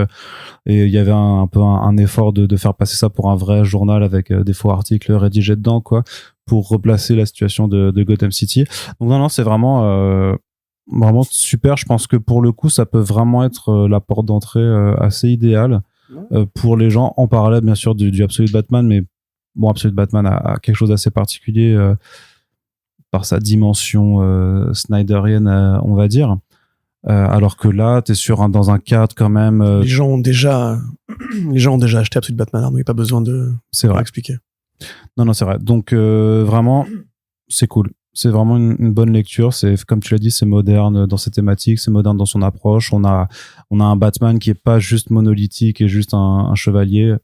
Et il y avait un peu un effort de faire passer ça pour un vrai journal avec des faux articles rédigés dedans, quoi, pour replacer la situation de Gotham City. Donc non, c'est vraiment super. Je pense que pour le coup, ça peut vraiment être la porte d'entrée assez idéale pour les gens, en parallèle bien sûr du Absolute Batman, mais bon, Absolute Batman a quelque chose d'assez particulier par sa dimension snyderienne, on va dire. Alors que là, t'es dans un cadre quand même. Les gens ont déjà acheté Absolute Batman, donc il n'y a pas besoin de expliquer. Non, c'est vrai. Donc vraiment, c'est cool. C'est vraiment une bonne lecture. C'est, comme tu l'as dit, c'est moderne dans ses thématiques, c'est moderne dans son approche. On a un Batman qui est pas juste monolithique et juste un chevalier.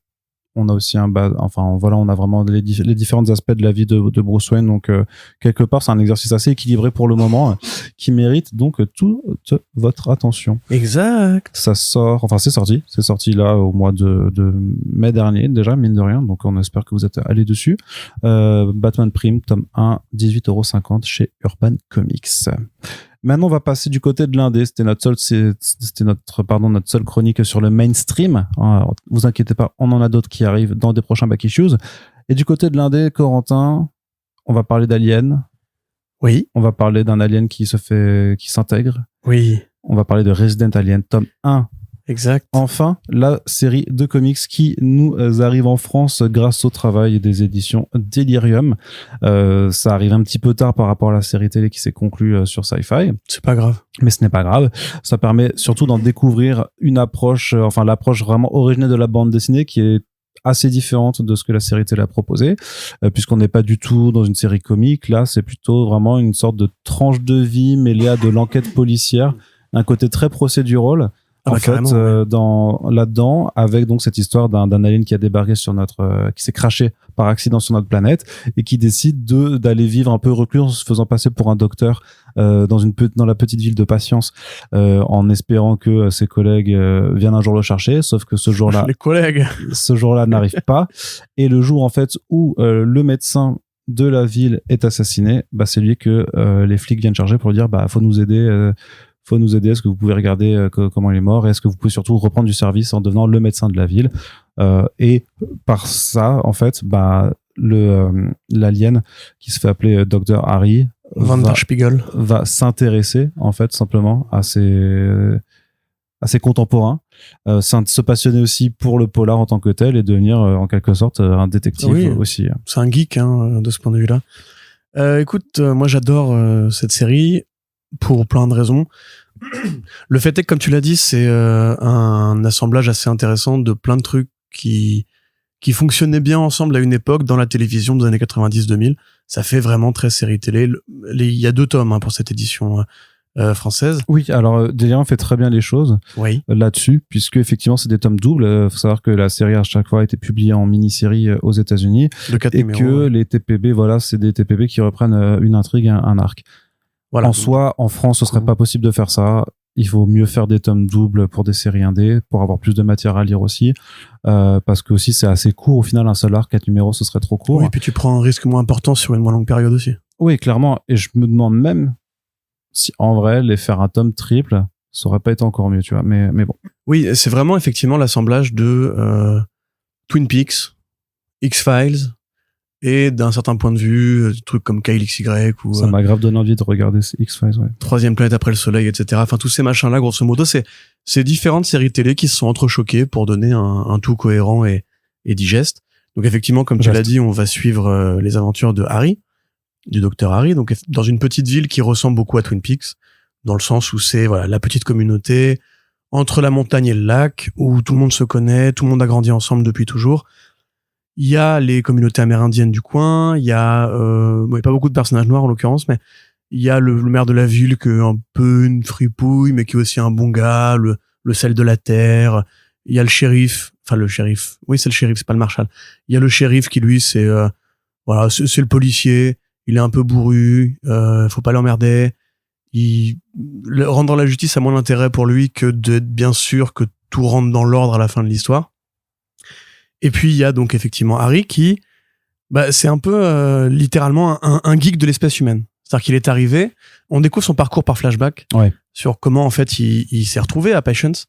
On a aussi on a vraiment les différents aspects de la vie de Bruce Wayne. Donc, quelque part, c'est un exercice assez équilibré pour le moment, qui mérite donc toute votre attention. Exact. C'est sorti là au mois de mai dernier, déjà, mine de rien. Donc, on espère que vous êtes allés dessus. Batman Prime, tome 1, 18,50€ chez Urban Comics. Maintenant, on va passer du côté de l'indé. C'était notre seule chronique sur le mainstream. Alors, vous inquiétez pas, on en a d'autres qui arrivent dans des prochains Back Issues. Et du côté de l'indé, Corentin, on va parler d'Alien. Oui. On va parler d'un alien qui s'intègre. Oui. On va parler de Resident Alien, tome 1. Exact. Enfin, la série de comics qui nous arrive en France grâce au travail des éditions Delirium. Ça arrive un petit peu tard par rapport à la série télé qui s'est conclue sur Sci-Fi. C'est pas grave. Mais ce n'est pas grave. Ça permet surtout d'en découvrir une approche, l'approche vraiment originelle de la bande dessinée qui est assez différente de ce que la série télé a proposé, puisqu'on n'est pas du tout dans une série comique. Là, c'est plutôt vraiment une sorte de tranche de vie mêlée à de l'enquête policière, un côté très procédural. Là-dedans, avec donc cette histoire d'un alien qui a débarqué sur qui s'est crashé par accident sur notre planète et qui décide d'aller vivre un peu reclus en se faisant passer pour un docteur dans la petite ville de Patience, en espérant que ses collègues viennent un jour le chercher, sauf que ce jour-là n'arrive pas. Et le jour en fait où le médecin de la ville est assassiné, c'est lui que les flics viennent chercher pour lui dire faut nous aider. Est-ce que vous pouvez regarder comment il est mort, et est-ce que vous pouvez surtout reprendre du service en devenant le médecin de la ville, et par ça en fait l'alien qui se fait appeler Dr Harry Van der Spiegel va s'intéresser en fait simplement à ses contemporains, se passionner aussi pour le polar en tant que tel et devenir en quelque sorte un détective aussi. C'est un geek de ce point de vue-là. Écoute, moi j'adore cette série pour plein de raisons. Le fait est que, comme tu l'as dit, c'est un assemblage assez intéressant de plein de trucs qui fonctionnaient bien ensemble à une époque dans la télévision des années 90-2000. Ça fait vraiment très série télé. Il y a 2 tomes pour cette édition française. Oui, alors Delirium fait très bien les choses là-dessus, puisque effectivement c'est des tomes doubles. Faut savoir que la série à chaque fois a été publiée en mini-série aux États-Unis, de 4 et numéros, que les TPB, c'est des TPB qui reprennent une intrigue, un arc. Voilà. En soi, en France, ce serait pas possible de faire ça. Il faut mieux faire des tomes doubles pour des séries indé, pour avoir plus de matière à lire aussi, parce que aussi c'est assez court. Au final, un seul arc, 4 numéros, ce serait trop court. Oui, et puis tu prends un risque moins important sur une moins longue période aussi. Oui, clairement. Et je me demande même si en vrai, les faire un tome triple, ça aurait pas été encore mieux, tu vois. Mais bon. Oui, c'est vraiment effectivement l'assemblage de Twin Peaks, X-Files, et d'un certain point de vue, des trucs comme Kyle XY ou... Ça m'a grave donné envie de regarder X-Files, ouais. Troisième planète après le soleil, etc. Enfin, tous ces machins-là, grosso modo, c'est différentes séries télé qui se sont entrechoquées pour donner un tout cohérent et digeste. Donc effectivement, comme tu l'as dit, on va suivre les aventures de Harry, du docteur Harry, donc dans une petite ville qui ressemble beaucoup à Twin Peaks, dans le sens où c'est la petite communauté entre la montagne et le lac, où tout le monde se connaît, tout le monde a grandi ensemble depuis toujours. Il y a les communautés amérindiennes du coin, il y a pas beaucoup de personnages noirs en l'occurrence, mais il y a le maire de la ville qui est un peu une fripouille, mais qui est aussi un bon gars, le sel de la terre. Il y a le shérif, oui c'est le shérif, c'est pas le marshal. Il y a le shérif qui lui c'est le policier, il est un peu bourru, faut pas l'emmerder. Rendre la justice a moins d'intérêt pour lui que d'être bien sûr que tout rentre dans l'ordre à la fin de l'histoire. Et puis il y a donc effectivement Harry qui, c'est un peu littéralement un geek de l'espèce humaine. C'est-à-dire qu'il est arrivé, on découvre son parcours par flashback sur comment en fait il s'est retrouvé à Patience,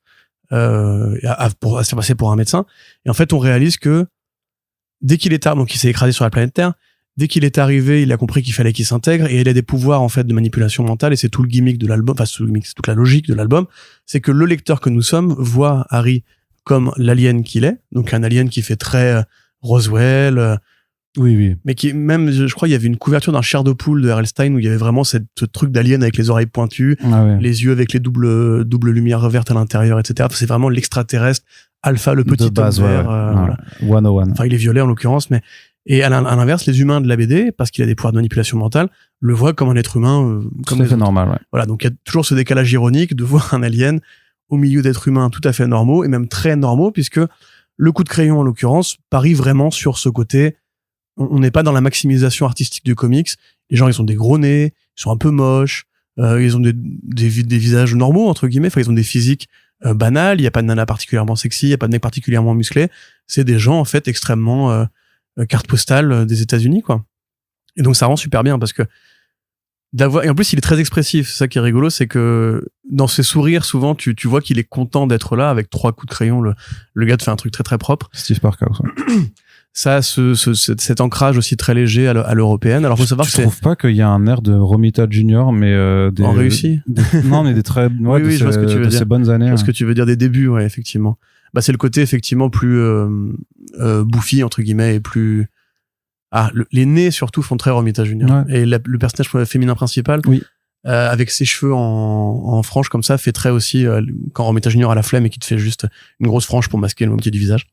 à se faire passer pour un médecin. Et en fait on réalise que dès qu'il est arrivé, donc il s'est écrasé sur la planète Terre, dès qu'il est arrivé, il a compris qu'il fallait qu'il s'intègre et il a des pouvoirs en fait de manipulation mentale, et c'est tout le gimmick de l'album, c'est toute la logique de l'album, c'est que le lecteur que nous sommes voit Harry comme l'alien qu'il est, donc un alien qui fait très Roswell, oui, mais qui même, je crois, il y avait une couverture d'un chair de poule de R.L. Stein où il y avait vraiment ce truc d'alien avec les oreilles pointues, les yeux avec les doubles lumières vertes à l'intérieur, etc. C'est vraiment l'extraterrestre alpha, le petit homme vert, 101. Enfin, il est violet en l'occurrence, mais et à l'inverse, les humains de la BD, parce qu'il a des pouvoirs de manipulation mentale, le voient comme un être humain, comme tout à fait normal. Voilà, donc il y a toujours ce décalage ironique de voir un alien au milieu d'êtres humains tout à fait normaux, et même très normaux, puisque Le coup de crayon, en l'occurrence, parie vraiment sur ce côté. On n'est pas dans la maximisation artistique du comics. Les gens, ils ont des gros nez, ils sont un peu moches, ils ont des visages normaux, entre guillemets. Enfin, ils ont des physiques banales. Il y a pas de nana particulièrement sexy, il y a pas de mec particulièrement musclé. C'est des gens, en fait, extrêmement carte postale des États-Unis, quoi. Et donc, ça rend super bien parce que et en plus, il est très expressif. C'est ça qui est rigolo, c'est que dans ses sourires, souvent, tu vois qu'il est content d'être là avec 3 coups de crayon. Le gars te fait un truc très très propre. Steve Parker, ça. Ça, cet ancrage aussi très léger à l'européenne. Alors, faut savoir que je trouve pas qu'il y a un air de Romita Junior, mais en réussi. Non, mais des très, ouais, oui, je vois ce que tu veux dire. Ces bonnes années. Je vois ce que tu veux dire des débuts, ouais, effectivement. Bah, c'est le côté effectivement plus bouffi entre guillemets et plus. Les nez surtout font très Romita Junior. Ouais. Et le personnage féminin principal, oui. Avec ses cheveux en frange comme ça, fait très aussi quand Romita Junior a la flemme et qu'il te fait juste une grosse frange pour masquer le moitié du visage.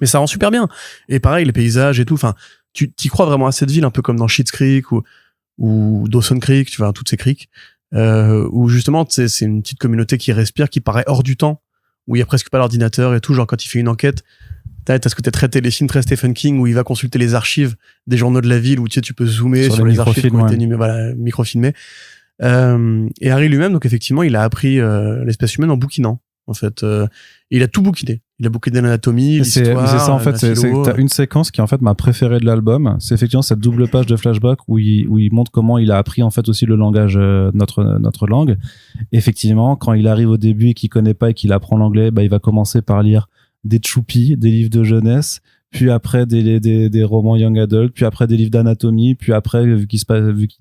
Mais ça rend super bien. Et pareil, les paysages et tout. Enfin, tu t'y crois vraiment à cette ville, un peu comme dans Schitt's Creek ou Dawson Creek, tu vois, toutes ces creeks, où justement, c'est une petite communauté qui respire, qui paraît hors du temps, où il y a presque pas d'ordinateur et tout. Genre quand il fait une enquête, t'as ce côté très téléfilm, très Stephen King, où il va consulter les archives des journaux de la ville, où tu peux zoomer sur les archives qui ont été microfilmées. Et Harry lui-même, donc effectivement, il a appris l'espèce humaine en bouquinant. En fait, il a tout bouquiné. Il a bouquiné l'anatomie, l'histoire. C'est ça en fait. T'as une séquence qui est en fait ma préférée de l'album. C'est effectivement cette double page de flashback où il montre comment il a appris en fait aussi le langage, notre langue. Effectivement, quand il arrive au début et qu'il connaît pas et qu'il apprend l'anglais, bah il va commencer par lire des Choupi, des livres de jeunesse, puis après des romans young adult, puis après des livres d'anatomie, puis après vu qu'il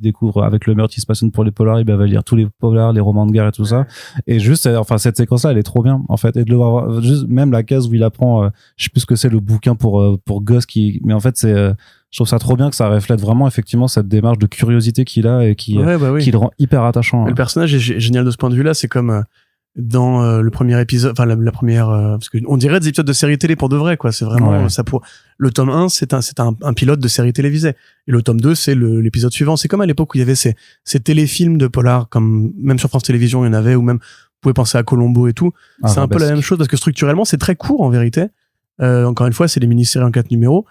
découvre avec le meurtre qui se passionne pour les polars, il va lire tous les polars, les romans de guerre et tout ça. Et juste enfin cette séquence là elle est trop bien en fait, et de le voir juste même la case où il apprend je sais plus ce que c'est, le bouquin pour gosses mais en fait c'est je trouve ça trop bien que ça reflète vraiment effectivement cette démarche de curiosité qu'il a et qui le rend hyper attachant. Le personnage est génial de ce point de vue là. C'est comme dans le premier épisode, enfin la première, parce que on dirait des épisodes de série télé pour de vrai, quoi. C'est vraiment ça. Pour le tome 1, c'est un pilote de série télévisée, et le tome 2, c'est l'épisode suivant. C'est comme à l'époque où il y avait ces téléfilms de polar, comme même sur France Télévisions il y en avait, ou même vous pouvez penser à Colombo et tout. C'est un peu la même chose parce que structurellement c'est très court en vérité. Encore une fois, c'est des mini-séries en 4 numéros.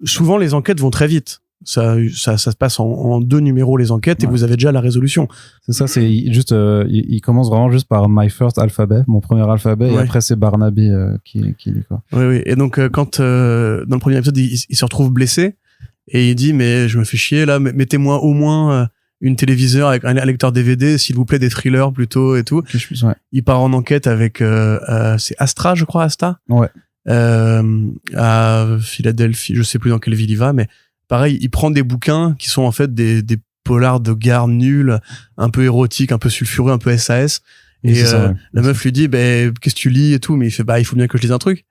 Souvent les enquêtes vont très vite. Ça se passe en 2 numéros les enquêtes, et vous avez déjà la résolution. C'est ça, c'est juste il commence vraiment juste par My First Alphabet, mon premier alphabet, et après c'est Barnaby qui lit quoi. Oui. Et donc quand dans le premier épisode il se retrouve blessé et il dit mais je me fais chier là, mettez-moi au moins une téléviseur avec un lecteur DVD s'il vous plaît, des thrillers plutôt et tout. Il part en enquête avec c'est Astra, je crois, Asta. Ouais. À Philadelphie, je sais plus dans quelle ville il va, mais pareil, il prend des bouquins qui sont en fait des polars de gare nuls, un peu érotiques, un peu sulfureux, un peu SAS. Et la meuf lui dit, qu'est-ce que tu lis et tout, mais il fait, il faut bien que je lise un truc.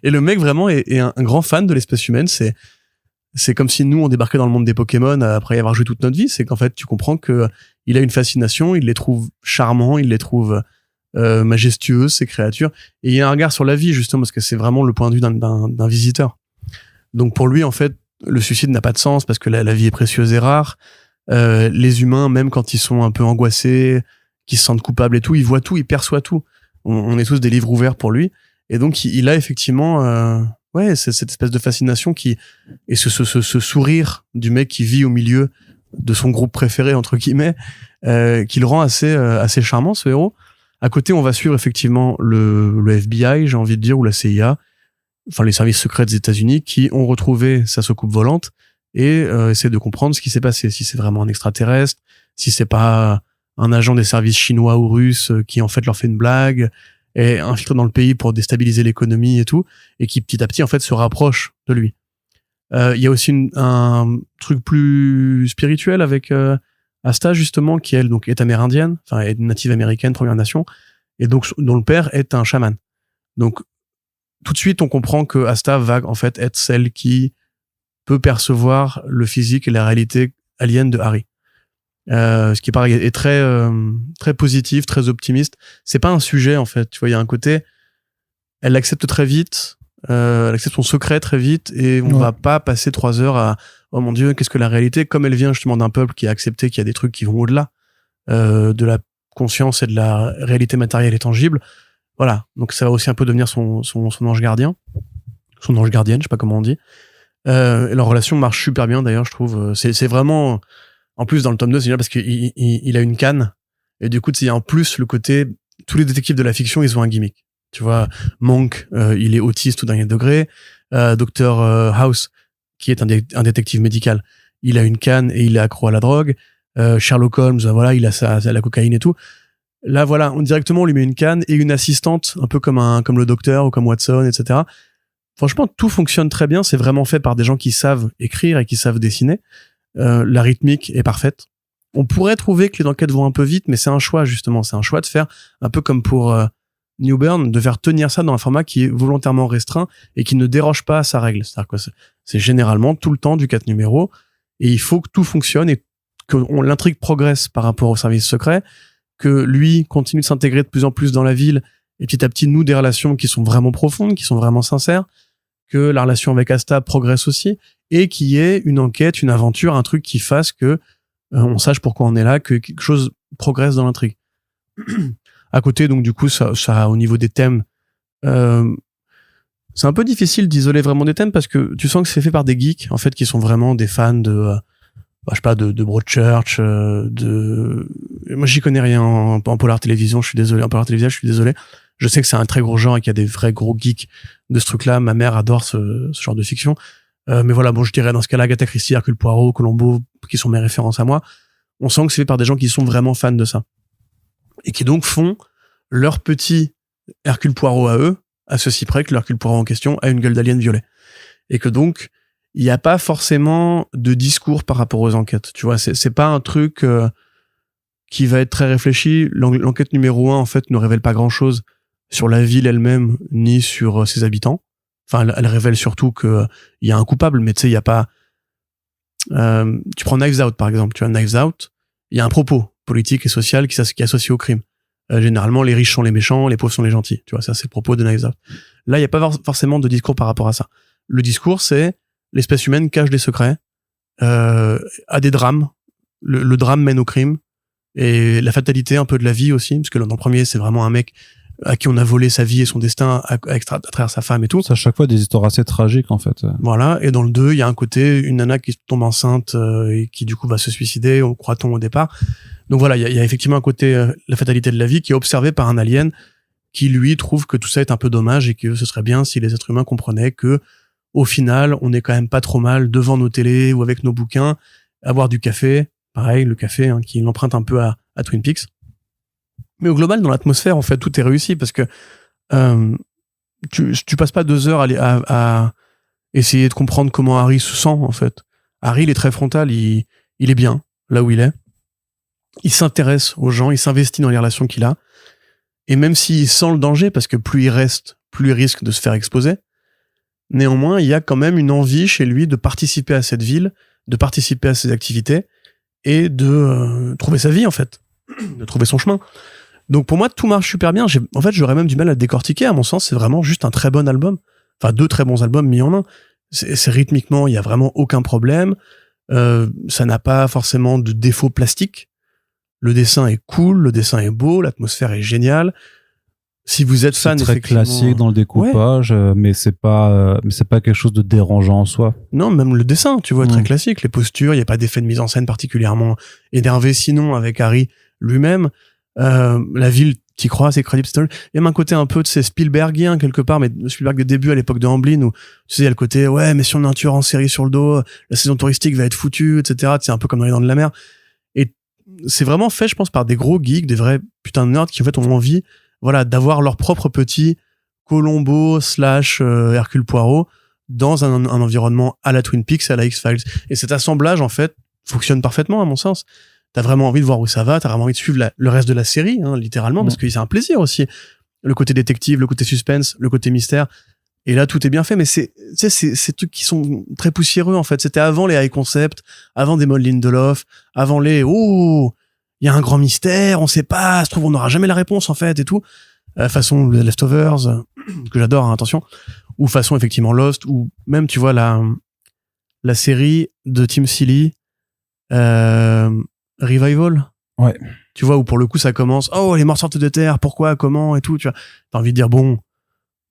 Et le mec vraiment est un grand fan de l'espèce humaine. C'est comme si nous on débarquait dans le monde des Pokémon après y avoir joué toute notre vie. C'est qu'en fait tu comprends que il a une fascination, il les trouve charmants, il les trouve majestueuses, ces créatures. Et il y a un regard sur la vie justement parce que c'est vraiment le point de vue d'un visiteur. Donc pour lui, en fait, le suicide n'a pas de sens parce que la vie est précieuse et rare. Les humains, même quand ils sont un peu angoissés, qui se sentent coupables et tout, ils voient tout, ils perçoivent tout. On est tous des livres ouverts pour lui. Et donc il a effectivement cette espèce de fascination et ce sourire du mec qui vit au milieu de son groupe préféré entre guillemets, qui le rend assez charmant, ce héros. À côté, on va suivre effectivement le FBI, j'ai envie de dire, ou la CIA, enfin les services secrets des États-Unis, qui ont retrouvé sa soucoupe volante et essaient de comprendre ce qui s'est passé, si c'est vraiment un extraterrestre, si c'est pas un agent des services chinois ou russes qui en fait leur fait une blague et infiltré dans le pays pour déstabiliser l'économie et tout, et qui petit à petit en fait se rapproche de lui. Il y a aussi un truc plus spirituel avec Asta justement, qui elle donc est amérindienne, enfin est native américaine, Première Nation, et donc dont le père est un chaman. Donc tout de suite on comprend que Asta va en fait être celle qui peut percevoir le physique et la réalité alien de Harry. Ce qui pareil est très très positif, très optimiste. C'est pas un sujet en fait, tu vois, il y a un côté, elle l'accepte très vite, elle accepte son secret très vite, et on va pas passer 3 heures à oh mon Dieu, qu'est-ce que la réalité, comme elle vient justement d'un peuple qui a accepté qu'il y a des trucs qui vont au-delà de la conscience et de la réalité matérielle et tangible. Voilà. Donc ça va aussi un peu devenir son ange gardien. Son ange gardienne, je sais pas comment on dit. Et leur relation marche super bien d'ailleurs, je trouve. C'est vraiment, en plus dans le tome 2, c'est génial parce qu'il a une canne. Et du coup, il y a en plus le côté, tous les détectives de la fiction, ils ont un gimmick. Tu vois, Monk, il est autiste au dernier degré. Dr House, qui est un détective médical, il a une canne et il est accro à la drogue. Sherlock Holmes, voilà, il a la cocaïne et tout. Là, voilà, directement, on lui met une canne et une assistante, un peu comme le docteur ou comme Watson, etc. Franchement, tout fonctionne très bien. C'est vraiment fait par des gens qui savent écrire et qui savent dessiner. La rythmique est parfaite. On pourrait trouver que les enquêtes vont un peu vite, mais c'est un choix, justement. C'est un choix de faire un peu comme pour New Bern, de faire tenir ça dans un format qui est volontairement restreint et qui ne déroge pas à sa règle. C'est-à-dire que c'est généralement tout le temps du 4 numéros et il faut que tout fonctionne et que l'intrigue progresse par rapport au service secret, que lui continue de s'intégrer de plus en plus dans la ville et petit à petit noue des relations qui sont vraiment profondes, qui sont vraiment sincères, que la relation avec Asta progresse aussi et qu'il y ait une enquête, une aventure, un truc qui fasse que on sache pourquoi on est là, que quelque chose progresse dans l'intrigue. À côté, donc du coup, ça au niveau des thèmes, c'est un peu difficile d'isoler vraiment des thèmes parce que tu sens que c'est fait par des geeks en fait qui sont vraiment des fans de je sais pas, de Broadchurch, moi j'y connais rien en polar télévision, je suis désolé, en polar télévision, je suis désolé. Je sais que c'est un très gros genre et qu'il y a des vrais gros geeks de ce truc-là. Ma mère adore ce genre de fiction. Mais voilà, bon, je dirais dans ce cas-là, Agatha Christie, Hercule Poirot, Columbo, qui sont mes références à moi. On sent que c'est fait par des gens qui sont vraiment fans de ça. Et qui donc font leur petit Hercule Poirot à eux, à ceci près que l'Hercule Poirot en question a une gueule d'alien violet. Et que donc, il n'y a pas forcément de discours par rapport aux enquêtes. Tu vois, c'est pas un truc qui va être très réfléchi. L'enquête numéro 1, en fait, ne révèle pas grand-chose sur la ville elle-même, ni sur ses habitants. Enfin, elle révèle surtout que il y a un coupable, mais tu sais, il y a pas. Tu prends Knives Out par exemple. Tu vois, Knives Out, il y a un propos politique et social qui est associé au crime. Généralement, les riches sont les méchants, les pauvres sont les gentils. Tu vois, ça c'est le propos de Knives Out. Là, il y a pas forcément de discours par rapport à ça. Le discours, c'est l'espèce humaine cache des secrets, a des drames. Le drame mène au crime et la fatalité un peu de la vie aussi, parce que dans le premier, c'est vraiment un mec à qui on a volé sa vie et son destin à travers sa femme et tout. C'est à chaque fois des histoires assez tragiques, en fait. Voilà. Et dans le 2, il y a un côté, une nana qui tombe enceinte et qui, du coup, va se suicider, croit-on au départ. Donc voilà, il y a effectivement un côté, la fatalité de la vie qui est observée par un alien qui, lui, trouve que tout ça est un peu dommage et que ce serait bien si les êtres humains comprenaient que, au final, on est quand même pas trop mal devant nos télés ou avec nos bouquins, à boire du café. Pareil, le café, hein, qui l'emprunte un peu à Twin Peaks. Mais au global, dans l'atmosphère, en fait, tout est réussi parce que tu passes pas 2 heures à essayer de comprendre comment Harry se sent, en fait. Harry, il est très frontal, il est bien là où il est. Il s'intéresse aux gens, il s'investit dans les relations qu'il a. Et même s'il sent le danger, parce que plus il reste, plus il risque de se faire exposer, néanmoins, il y a quand même une envie chez lui de participer à cette ville, de participer à ses activités et de trouver sa vie, en fait, de trouver son chemin. Donc pour moi, tout marche super bien. En fait, j'aurais même du mal à le décortiquer. À mon sens, c'est vraiment juste un très bon album. Enfin, 2 très bons albums mis en un. C'est rythmiquement, il y a vraiment aucun problème. Ça n'a pas forcément de défaut plastique. Le dessin est cool, le dessin est beau, l'atmosphère est géniale. Si vous êtes fan, c'est très classique dans le découpage, ouais. mais c'est pas quelque chose de dérangeant en soi. Non, même le dessin, tu vois, très classique. Les postures, il y a pas d'effet de mise en scène particulièrement énervé. Sinon, avec Harry lui-même. La ville, t'y crois, c'est crédible. Il y a même un côté un peu de ces Spielbergien quelque part, mais Spielberg des débuts à l'époque de Amblin où tu sais, il y a le côté ouais, mais si on a un tueur en série sur le dos, la saison touristique va être foutue, etc. C'est un peu comme dans les Dents de la Mer. Et c'est vraiment fait, je pense, par des gros geeks, des vrais putains de nerds qui en fait ont envie, voilà, d'avoir leur propre petit Columbo / Hercule Poirot dans un environnement à la Twin Peaks, à la X-Files. Et cet assemblage, en fait, fonctionne parfaitement à mon sens. T'as vraiment envie de voir où ça va, t'as vraiment envie de suivre le reste de la série, hein, littéralement, parce que c'est un plaisir aussi. Le côté détective, le côté suspense, le côté mystère. Et là, tout est bien fait, mais c'est trucs qui sont très poussiéreux, en fait. C'était avant les high concept, avant des Damon Lindelof, avant les, oh, il y a un grand mystère, on sait pas, se trouve, on n'aura jamais la réponse, en fait, et tout. Façon The Leftovers, que j'adore, hein, attention. Ou façon, effectivement, Lost, ou même, tu vois, la série de Tim Seeley, Revival. Ouais. tu vois, où pour le coup ça commence, les morts sortent de terre, pourquoi, comment et tout, tu vois. T'as envie de dire bon,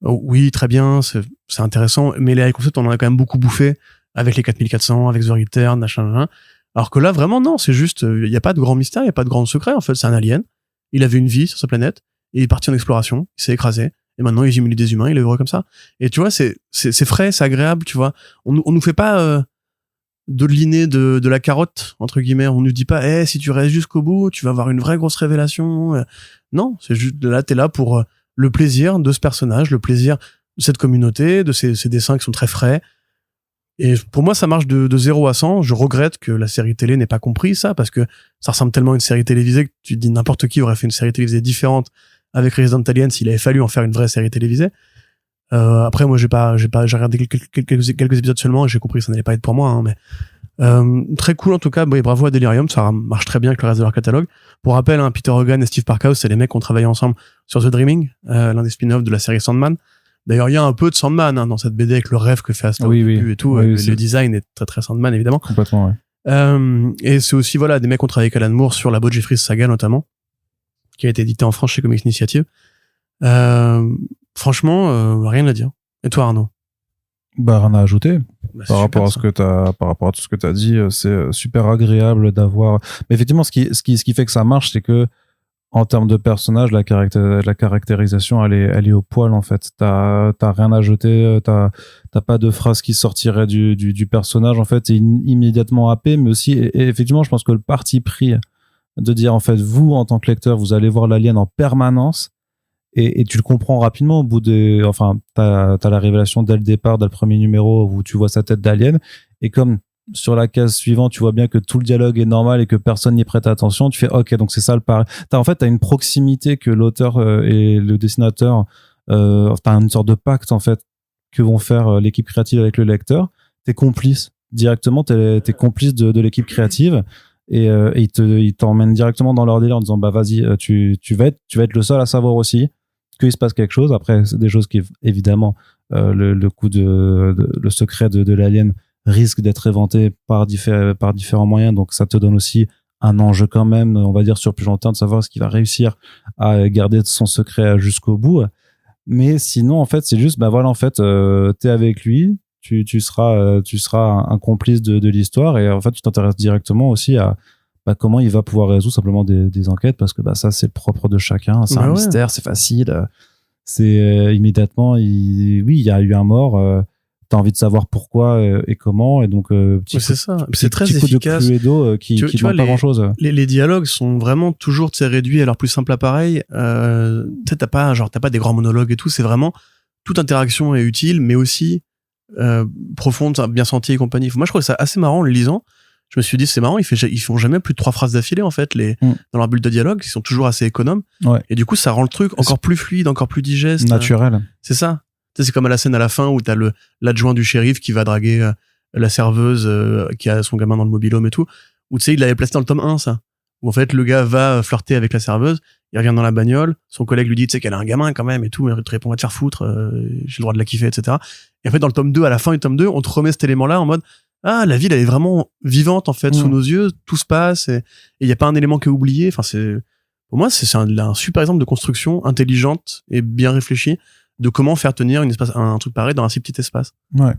oui, très bien, c'est intéressant, mais les high concept on en a quand même beaucoup bouffé avec les 4400, avec The Return, machin. Alors que là vraiment non, c'est juste, il y a pas de grand mystère, il y a pas de grand secret en fait, c'est un alien, il avait une vie sur sa planète et il est parti en exploration, il s'est écrasé et maintenant il humilie des humains, il est heureux comme ça. Et tu vois, c'est frais, c'est agréable, tu vois. On nous fait pas de l'inné de la carotte entre guillemets, on nous dit pas si tu restes jusqu'au bout tu vas avoir une vraie grosse révélation. Non, c'est juste là, t'es là pour le plaisir de ce personnage, le plaisir de cette communauté, de ces dessins qui sont très frais. Et pour moi ça marche de 0 à 100. Je regrette que la série télé n'ait pas compris ça, parce que ça ressemble tellement à une série télévisée que tu te dis n'importe qui aurait fait une série télévisée différente avec Resident Alien s'il avait fallu en faire une vraie série télévisée. Après moi j'ai regardé quelques épisodes seulement et j'ai compris que ça n'allait pas être pour moi, hein, mais très cool en tout cas. Bravo à Delirium, ça marche très bien avec le reste de leur catalogue. Pour rappel, hein, Peter Hogan et Steve Parkhouse, c'est les mecs qui ont travaillé ensemble sur The Dreaming, l'un des spin-offs de la série Sandman. D'ailleurs, il y a un peu de Sandman dans cette BD avec le rêve que fait Asta au début et tout. Le design est très très Sandman évidemment. Complètement, ouais. Et c'est aussi des mecs qui ont travaillé avec Alan Moore sur la Bo Jeffries saga notamment, qui a été édité en France chez Comics Initiative. Franchement, rien à dire. Et toi, Arnaud? Rien à ajouter. Par rapport à tout ce que t'as dit, c'est super agréable d'avoir. Mais effectivement, ce qui fait que ça marche, c'est que en termes de personnage, la caractérisation, elle est au poil en fait. T'as rien à jeter, t'as pas de phrase qui sortirait du personnage en fait. C'est immédiatement happé, mais aussi et effectivement, je pense que le parti pris de dire en fait, vous en tant que lecteur, vous allez voir l'alien en permanence. Et tu le comprends rapidement au bout t'as la révélation dès le départ, dès le premier numéro où tu vois sa tête d'alien. Et comme sur la case suivante, tu vois bien que tout le dialogue est normal et que personne n'y prête attention, tu fais ok, donc c'est ça le pari. T'as une proximité que l'auteur et le dessinateur, t'as une sorte de pacte en fait que vont faire l'équipe créative avec le lecteur. T'es complice directement, t'es complice de l'équipe créative. Et ils t'emmènent directement dans leur délire en disant vas-y, tu vas être le seul à savoir aussi qu'il se passe quelque chose. Après, c'est des choses qui évidemment le coup le secret de l'alien risque d'être éventé par différents moyens, donc ça te donne aussi un enjeu quand même, on va dire sur plus longtemps, de savoir ce qu'il va réussir à garder son secret jusqu'au bout. Mais sinon en fait c'est juste t'es avec lui, tu seras un complice de l'histoire, et en fait tu t'intéresses directement aussi à comment il va pouvoir résoudre simplement des enquêtes, parce que ça c'est le propre de chacun, c'est un mystère, c'est facile, c'est immédiatement il y a eu un mort, t'as envie de savoir pourquoi et comment, et donc c'est ça, c'est très efficace. Petit coup de Cluedo qui demande pas grand chose. Les dialogues sont vraiment toujours réduits à leur plus simple appareil. T'as pas des grands monologues et tout, c'est vraiment toute interaction est utile, mais aussi profonde, bien sentie et compagnie. Moi je trouve ça assez marrant en le lisant. Je me suis dit c'est marrant, ils font jamais plus de 3 phrases d'affilée en fait dans leur bulle de dialogue, ils sont toujours assez économes, et du coup ça rend le truc encore plus fluide, encore plus digeste, naturel. C'est ça. C'est comme à la scène à la fin où t'as l'adjoint du shérif qui va draguer la serveuse qui a son gamin dans le mobil-home et tout, où tu sais il l'avait placé dans le tome 1 ça, où en fait le gars va flirter avec la serveuse, il revient dans la bagnole, son collègue lui dit tu sais qu'elle a un gamin quand même et tout, elle te répond va te faire foutre, j'ai le droit de la kiffer, etc. Et en fait dans le tome 2, à la fin du tome 2, on te remet cet élément là en mode la ville elle est vraiment vivante en fait sous nos yeux, tout se passe et il y a pas un élément qui est oublié. Enfin pour moi c'est un super exemple de construction intelligente et bien réfléchie de comment faire tenir un truc pareil dans un si petit espace. Ouais.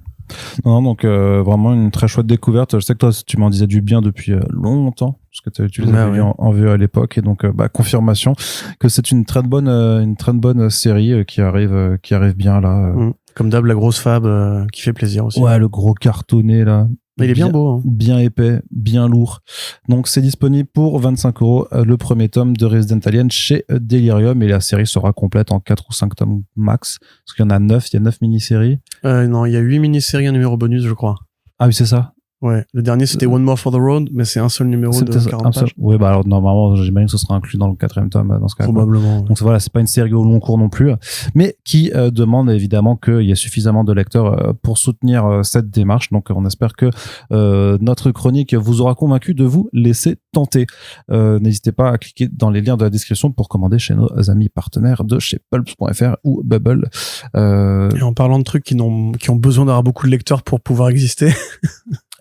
Non, donc vraiment une très chouette découverte. Je sais que toi tu m'en disais du bien depuis longtemps, parce que tu les avais en vue à l'époque, et donc confirmation que c'est une très bonne série qui arrive bien là. Comme d'hab, la grosse fab qui fait plaisir aussi. Ouais, le gros cartonné là. Mais il est bien beau. Hein. Bien épais, bien lourd. Donc c'est disponible pour 25€, le premier tome de Resident Alien chez Delirium, et la série sera complète en 4 ou 5 tomes max. Parce qu'il y en a 9, il y a 9 mini-séries. Non, il y a 8 mini-séries, un numéro bonus, je crois. Ah oui, c'est ça. Ouais, le dernier c'était One More for the Road, mais c'est un seul numéro de 40 pages. Oui, alors normalement j'imagine que ce sera inclus dans le 4e tome dans ce cas. Probablement. Donc voilà, c'est pas une série au long cours non plus, mais qui demande évidemment qu'il y ait suffisamment de lecteurs pour soutenir cette démarche. Donc on espère que notre chronique vous aura convaincu de vous laisser tenter. N'hésitez pas à cliquer dans les liens de la description pour commander chez nos amis partenaires de chez pulps.fr ou Bubble. Et en parlant de trucs qui ont besoin d'avoir beaucoup de lecteurs pour pouvoir exister.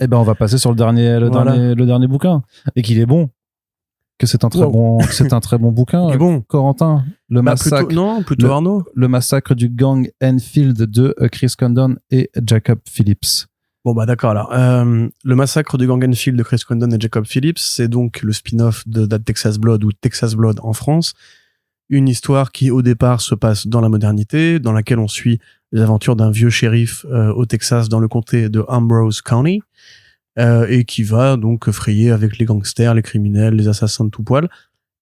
Eh ben, on va passer sur le dernier bouquin. Et qu'il est bon. que c'est un très bon bouquin. Et bon, Corentin, le massacre. Plutôt Arnaud. Le massacre du gang Enfield de Chris Condon et Jacob Phillips. Bon bah d'accord alors. Le massacre du gang Enfield de Chris Condon et Jacob Phillips, c'est donc le spin-off de That Texas Blood ou Texas Blood en France. Une histoire qui au départ se passe dans la modernité, dans laquelle on suit les aventures d'un vieux shérif au Texas dans le comté de Ambrose County, et qui va donc frayer avec les gangsters, les criminels, les assassins de tout poil.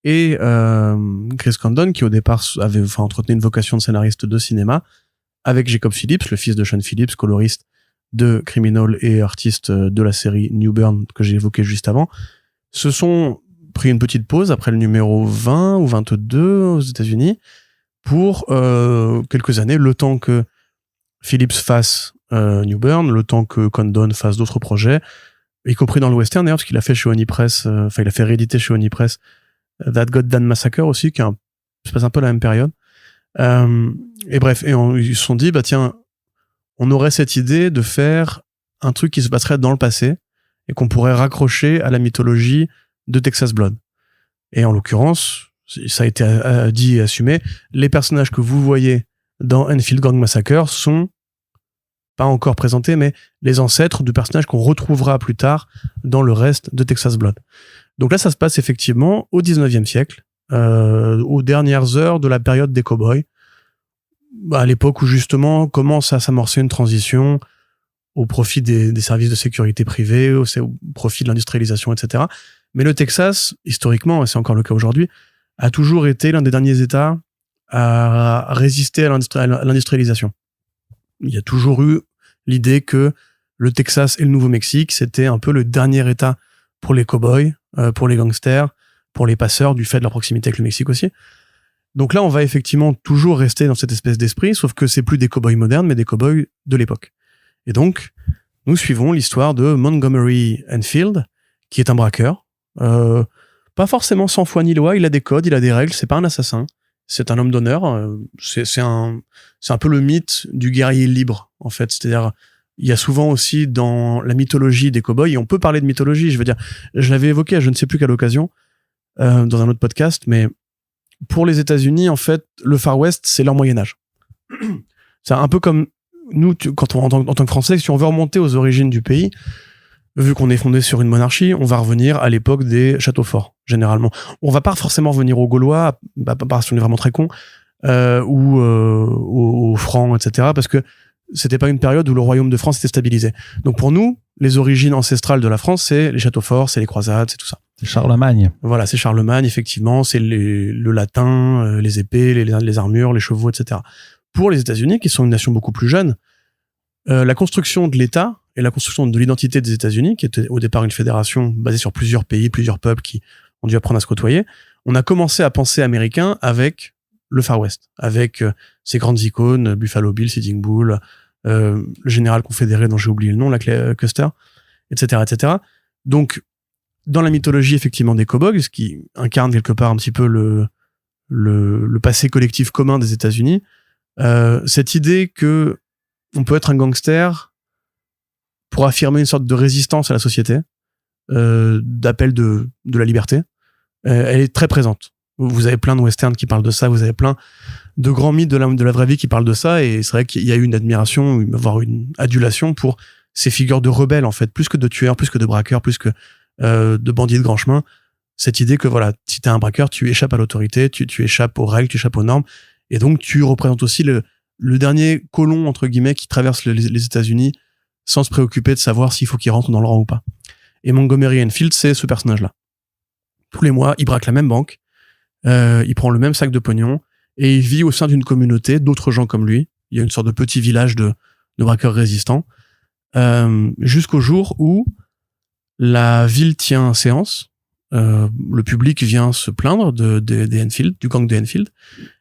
Et Chris Condon, qui au départ avait entretenu une vocation de scénariste de cinéma, avec Jacob Phillips, le fils de Sean Phillips, coloriste de Criminal et artiste de la série New Burn que j'ai évoqué juste avant, se sont pris une petite pause après le numéro 20 ou 22 aux États-Unis pour quelques années, le temps que Phillips fasse New Burn, le temps que Condon fasse d'autres projets, y compris dans le western d'ailleurs, parce qu'il a fait chez Oni Press, il a fait rééditer chez Oni Press That Goddamn Massacre aussi, qui se passe un peu la même période. Et bref, ils se sont dit, bah tiens, on aurait cette idée de faire un truc qui se passerait dans le passé et qu'on pourrait raccrocher à la mythologie de Texas Blood. Et en l'occurrence, ça a été dit et assumé, les personnages que vous voyez dans Enfield Gang Massacre sont pas encore présentés, mais les ancêtres de personnages qu'on retrouvera plus tard dans le reste de Texas Blood. Donc là, ça se passe effectivement au 19e siècle, aux dernières heures de la période des cow-boys, à l'époque où justement commence à s'amorcer une transition au profit des services de sécurité privés, au profit de l'industrialisation, etc. Mais le Texas, historiquement, et c'est encore le cas aujourd'hui, a toujours été l'un des derniers États à résister à l'industrialisation. Il y a toujours eu l'idée que le Texas et le Nouveau-Mexique, c'était un peu le dernier État pour les cow-boys, pour les gangsters, pour les passeurs, du fait de leur proximité avec le Mexique aussi. Donc là, on va effectivement toujours rester dans cette espèce d'esprit, sauf que c'est plus des cow-boys modernes, mais des cow-boys de l'époque. Et donc, nous suivons l'histoire de Montgomery Enfield, qui est un braqueur. Pas forcément sans foi ni loi, il a des codes, il a des règles, c'est pas un assassin. C'est un homme d'honneur. C'est un peu le mythe du guerrier libre, en fait. C'est-à-dire, il y a souvent aussi dans la mythologie des cow-boys, et on peut parler de mythologie, je veux dire, je l'avais évoqué à je ne sais plus quelle occasion, dans un autre podcast, mais pour les États-Unis, en fait, le Far West, c'est leur Moyen-Âge. C'est un peu comme nous, quand en tant que Français, si on veut remonter aux origines du pays, vu qu'on est fondé sur une monarchie, on va revenir à l'époque des châteaux forts, généralement. On va pas forcément revenir aux Gaulois, parce qu'on est vraiment très con, ou aux Francs, etc., parce que c'était pas une période où le royaume de France était stabilisé. Donc pour nous, les origines ancestrales de la France, c'est les châteaux forts, c'est les croisades, c'est tout ça. C'est Charlemagne. Voilà, c'est Charlemagne, effectivement, c'est le latin, les épées, les armures, les chevaux, etc. Pour les États-Unis, qui sont une nation beaucoup plus jeune, la construction de l'État et la construction de l'identité des États-Unis, qui était au départ une fédération basée sur plusieurs pays, plusieurs peuples qui ont dû apprendre à se côtoyer, on a commencé à penser américain avec le Far West, avec ces grandes icônes, Buffalo Bill, Sitting Bull, le général confédéré dont j'ai oublié le nom, Custer, etc., etc. Donc, dans la mythologie, effectivement, des cow-boys, ce qui incarne quelque part un petit peu le passé collectif commun des États-Unis, cette idée que on peut être un gangster pour affirmer une sorte de résistance à la société, d'appel de la liberté, elle est très présente. Vous avez plein de westerns qui parlent de ça, vous avez plein de grands mythes de la vraie vie qui parlent de ça, et c'est vrai qu'il y a eu une admiration, voire une adulation pour ces figures de rebelles, en fait, plus que de tueurs, plus que de braqueurs, plus que de bandits de grand chemin. Cette idée que voilà, si t'es un braqueur, tu échappes à l'autorité, tu échappes aux règles, tu échappes aux normes, et donc tu représentes aussi le dernier colon, entre guillemets, qui traverse les États-Unis sans se préoccuper de savoir s'il faut qu'il rentre dans le rang ou pas. Et Montgomery Enfield, c'est ce personnage-là. Tous les mois, il braque la même banque, il prend le même sac de pognon, et il vit au sein d'une communauté d'autres gens comme lui. Il y a une sorte de petit village de braqueurs résistants, jusqu'au jour où la ville tient séance, le public vient se plaindre des Enfield, du gang des Enfield,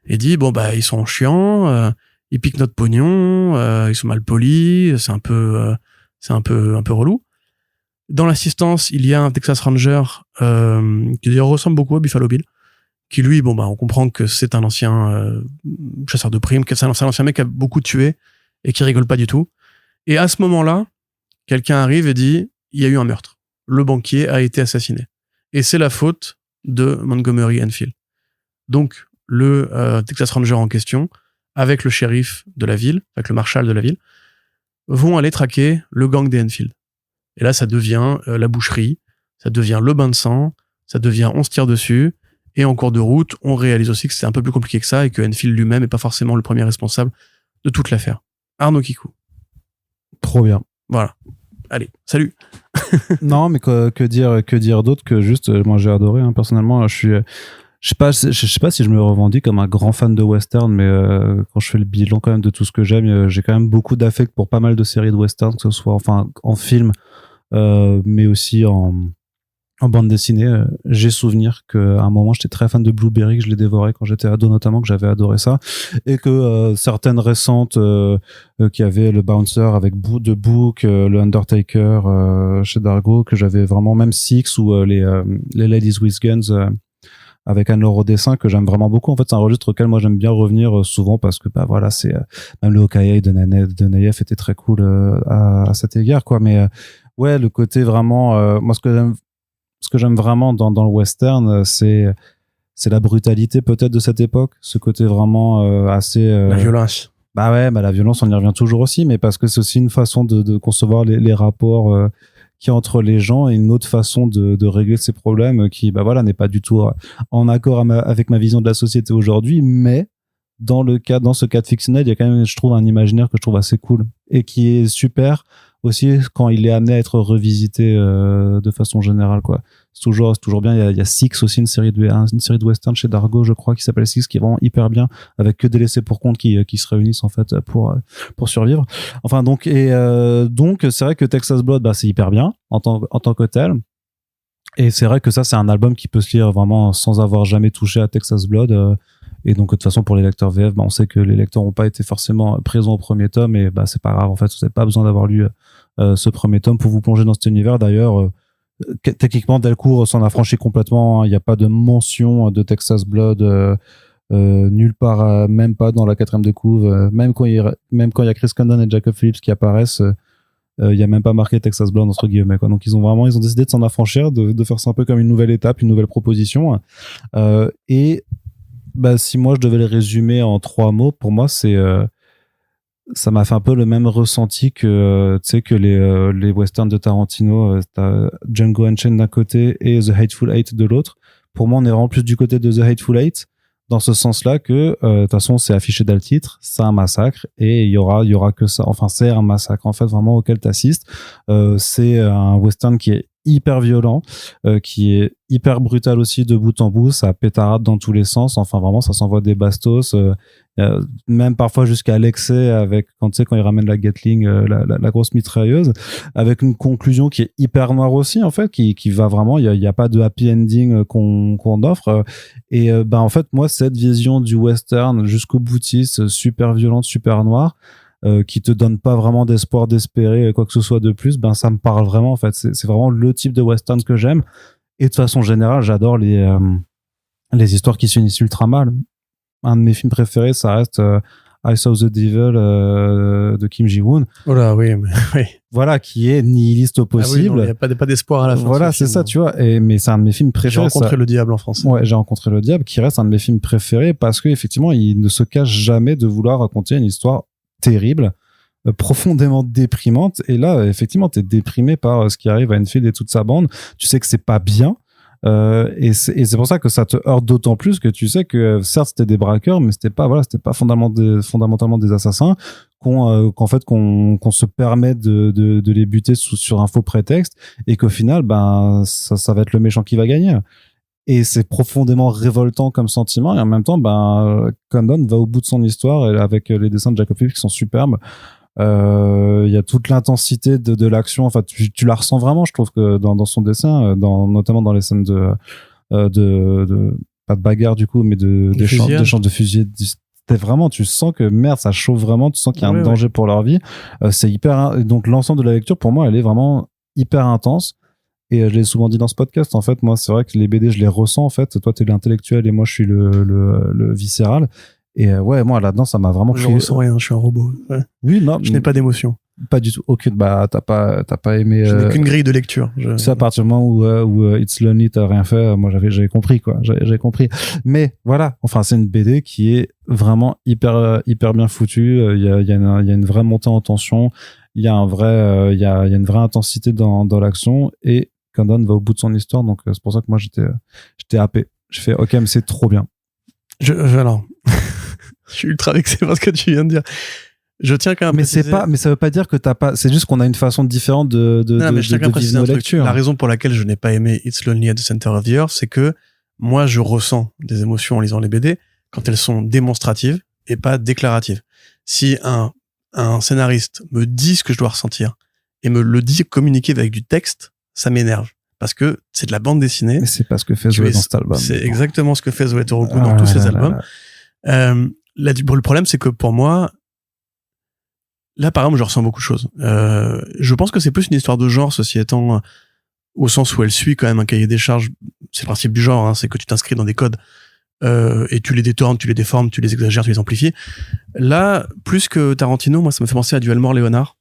et dit bon bah ils sont chiants, ils piquent notre pognon, ils sont mal polis, c'est un peu relou. Dans l'assistance, il y a un Texas Ranger qui d'ailleurs ressemble beaucoup à Buffalo Bill, qui lui, bon bah on comprend que c'est un ancien chasseur de primes, que c'est un ancien mec qui a beaucoup tué et qui rigole pas du tout. Et à ce moment-là, quelqu'un arrive et dit il y a eu un meurtre. Le banquier a été assassiné. Et c'est la faute de Montgomery Enfield. Donc, le Texas Ranger en question, avec le shérif de la ville, avec le marshal de la ville, vont aller traquer le gang des Enfield. Et là, ça devient la boucherie, ça devient le bain de sang, ça devient on se tire dessus, et en cours de route, on réalise aussi que c'est un peu plus compliqué que ça, et que Enfield lui-même n'est pas forcément le premier responsable de toute l'affaire. Arnaud Kikou. Trop bien. Voilà. Allez, salut. Non, mais que dire d'autre que juste, moi j'ai adoré, hein, personnellement. Je sais pas si je me revendique comme un grand fan de western, mais quand je fais le bilan quand même de tout ce que j'aime, j'ai quand même beaucoup d'affect pour pas mal de séries de western, que ce soit enfin en film, mais aussi en bande dessinée. J'ai souvenir qu'à un moment j'étais très fan de Blueberry, que je l'ai dévoré quand j'étais ado notamment, que j'avais adoré ça, et que certaines récentes qui avaient le Bouncer avec The Book, le Undertaker chez Dargo, que j'avais vraiment, même Six ou les Ladies with Guns avec Anne-Laure au dessin, que j'aime vraiment beaucoup. En fait, c'est un registre auquel moi j'aime bien revenir souvent, parce que bah voilà, c'est même le Hawkeye de Naïef était très cool à cet égard, quoi. Mais ouais, le côté vraiment, moi ce que j'aime vraiment dans le western, c'est la brutalité peut-être de cette époque, ce côté vraiment assez la violence. Bah ouais, bah la violence, on y revient toujours aussi, mais parce que c'est aussi une façon de concevoir les rapports qui entre les gens, et une autre façon de régler ces problèmes qui, bah voilà, n'est pas du tout en accord avec ma vision de la société aujourd'hui, mais dans ce cadre fictionnel, il y a quand même, je trouve, un imaginaire que je trouve assez cool et qui est super aussi quand il est amené à être revisité de façon générale, quoi. C'est toujours bien. Il y a Six aussi, une série de western chez Dargo, je crois, qui s'appelle Six, qui est vraiment hyper bien, avec que des laissés pour compte qui se réunissent en fait pour survivre. Enfin donc c'est vrai que Texas Blood, bah c'est hyper bien en tant que tel. Et c'est vrai que ça, c'est un album qui peut se lire vraiment sans avoir jamais touché à Texas Blood. Et donc de toute façon, pour les lecteurs VF, bah on sait que les lecteurs n'ont pas été forcément présents au premier tome, et bah c'est pas grave, en fait, vous n'avez pas besoin d'avoir lu ce premier tome pour vous plonger dans cet univers. D'ailleurs, techniquement, Delcourt s'en a franchi complètement, hein. Il n'y a pas de mention de Texas Blood nulle part, même pas dans la 4e de couve, même quand il y a Chris Condon et Jacob Phillips qui apparaissent, il y a même pas marqué Texas Blood entre guillemets, quoi. Donc ils ont décidé de s'en affranchir, de faire ça un peu comme une nouvelle étape, une nouvelle proposition, et bah si moi je devais le résumer en 3 mots, pour moi c'est ça m'a fait un peu le même ressenti que tu sais que les westerns de Tarantino, t'as Django Unchained d'un côté et The Hateful Eight de l'autre. Pour moi, on est vraiment plus du côté de The Hateful Eight, dans ce sens-là que de toute façon c'est affiché dans le titre, c'est un massacre, et il y aura que ça. Enfin, c'est un massacre en fait vraiment auquel t'assistes. C'est un western qui est hyper violent, qui est hyper brutal aussi de bout en bout, ça pétarade dans tous les sens, enfin vraiment ça s'envoie des bastos, même parfois jusqu'à l'excès, avec quand il ramène la Gatling, la grosse mitrailleuse, avec une conclusion qui est hyper noire aussi en fait, qui va vraiment, il y a pas de happy ending qu'on offre, et bah en fait moi cette vision du western jusqu'au boutiste, super violente, super noire, qui te donne pas vraiment d'espoir d'espérer quoi que ce soit de plus, ben ça me parle vraiment en fait. C'est vraiment le type de western que j'aime, et de façon générale j'adore les histoires qui se finissent ultra mal. Un de mes films préférés, ça reste I Saw the Devil de Kim Ji-woon. Oh là, oui, mais oui. Voilà, qui est nihiliste au possible. Il n'y a pas d'espoir à la fin. Voilà, c'est ça, tu vois. Mais c'est un de mes films préférés. J'ai rencontré le diable en français. Ouais, J'ai rencontré le diable, qui reste un de mes films préférés, parce que effectivement, il ne se cache jamais de vouloir raconter une histoire terrible, profondément déprimante. Et là, effectivement, t'es déprimé par ce qui arrive à Enfield et toute sa bande. Tu sais que c'est pas bien. Et c'est pour ça que ça te heurte d'autant plus, que tu sais que certes c'était des braqueurs, mais c'était pas fondamentalement des assassins qu'on se permet de les buter sur un faux prétexte, et qu'au final ben ça va être le méchant qui va gagner. Et c'est profondément révoltant comme sentiment, et en même temps ben Condon va au bout de son histoire, avec les dessins de Jacob Phillips qui sont superbes. Il y a toute l'intensité de l'action, enfin tu la ressens vraiment, je trouve, que dans son dessin, notamment dans les scènes de pas de bagarre du coup, mais d'échange de fusillés. C'était vraiment, tu sens que merde, ça chauffe vraiment, tu sens qu'il y a un danger pour leur vie. C'est hyper, donc l'ensemble de la lecture pour moi elle est vraiment hyper intense. Et je l'ai souvent dit dans ce podcast, en fait, moi, c'est vrai que les BD, je les ressens, en fait. Toi, t'es l'intellectuel et moi, je suis le viscéral. Et ouais, moi, là-dedans, ça m'a vraiment Je ressens rien, je suis un robot. Ouais. Oui, non. Je n'ai pas d'émotion. Pas du tout. Aucune. Bah, t'as pas aimé. Je n'ai qu'une grille de lecture. C'est à partir du moment où It's Lonely, t'as rien fait. Moi, j'avais compris, quoi. J'avais compris. Mais voilà. Enfin, c'est une BD qui est vraiment hyper bien foutue. Il y a une vraie montée en tension. Il y a il y a une vraie intensité dans l'action, et Condon va au bout de son histoire. Donc, c'est pour ça que moi, j'étais happé. Je fais, ok, mais c'est trop bien. Alors, je suis ultra vexé par ce que tu viens de dire. Je tiens quand même. Mais ça veut pas dire que t'as pas. C'est juste qu'on a une façon différente de vivre nos lectures. La raison pour laquelle je n'ai pas aimé It's Lonely at the Center of the Earth, c'est que moi, je ressens des émotions en lisant les BD quand elles sont démonstratives et pas déclaratives. Si un scénariste me dit ce que je dois ressentir et me le dit communiquer avec du texte, ça m'énerve. Parce que c'est de la bande dessinée. Mais c'est pas ce que fait Zoé dans cet album. C'est exactement ce que fait Zoé Toroku dans tous ses albums. Le problème, c'est que pour moi, là, par exemple, je ressens beaucoup de choses. Je pense que c'est plus une histoire de genre, ceci étant, au sens où elle suit quand même un cahier des charges. C'est le principe du genre, hein, c'est que tu t'inscris dans des codes et tu les détournes, tu les déformes, tu les exagères, tu les amplifies. Là, plus que Tarantino, moi, ça me fait penser à du Elmore Leonard,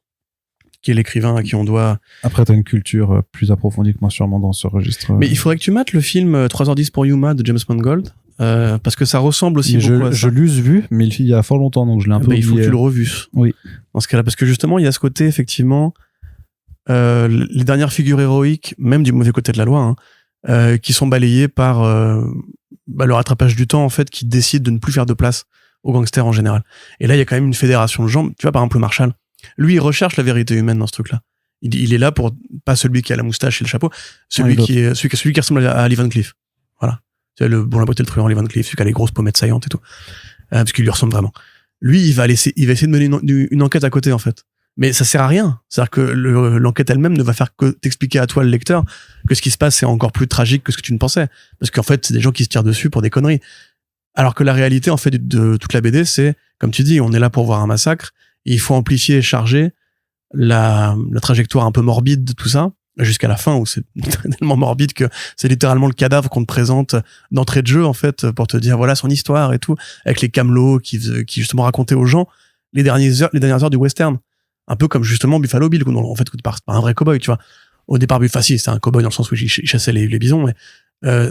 qui est l'écrivain à qui on doit... Après, t'as une culture plus approfondie que moi, sûrement, dans ce registre. Mais il faudrait que tu mates le film 3h10 pour Yuma de James Mangold, parce que ça ressemble aussi beaucoup à ça. Je l'eusse vu, mais il y a fort longtemps, donc je l'ai un peu oublié. Il faut que tu le revues. Oui. Dans ce cas-là, parce que justement, il y a ce côté, effectivement, les dernières figures héroïques, même du mauvais côté de la loi, hein, qui sont balayées par le rattrapage du temps, en fait, qui décide de ne plus faire de place aux gangsters en général. Et là, il y a quand même une fédération de gens. Tu vois, par exemple, Marshall, lui, il recherche la vérité humaine dans ce truc-là. Il est là pour, pas celui qui a la moustache et le chapeau, celui qui ressemble à Lee Van Cleef. Voilà. Tu vois, la beauté, le truand Lee Van Cleef, celui qui a les grosses pommettes saillantes et tout. Parce qu'il lui ressemble vraiment. Lui, il va essayer de mener une enquête à côté, en fait. Mais ça sert à rien. C'est-à-dire que l'enquête elle-même ne va faire que t'expliquer à toi, le lecteur, que ce qui se passe, c'est encore plus tragique que ce que tu ne pensais. Parce qu'en fait, c'est des gens qui se tirent dessus pour des conneries. Alors que la réalité, en fait, de toute la BD, c'est, comme tu dis, on est là pour voir un massacre, et il faut amplifier et charger la trajectoire un peu morbide de tout ça, jusqu'à la fin où c'est tellement morbide que c'est littéralement le cadavre qu'on te présente d'entrée de jeu, en fait, pour te dire voilà son histoire et tout, avec les camelots qui justement racontaient aux gens les dernières heures du western. Un peu comme justement Buffalo Bill, en fait, c'est pas un vrai cowboy, tu vois. Au départ, Buffalo, c'est un cowboy dans le sens où il chassait les bisons, mais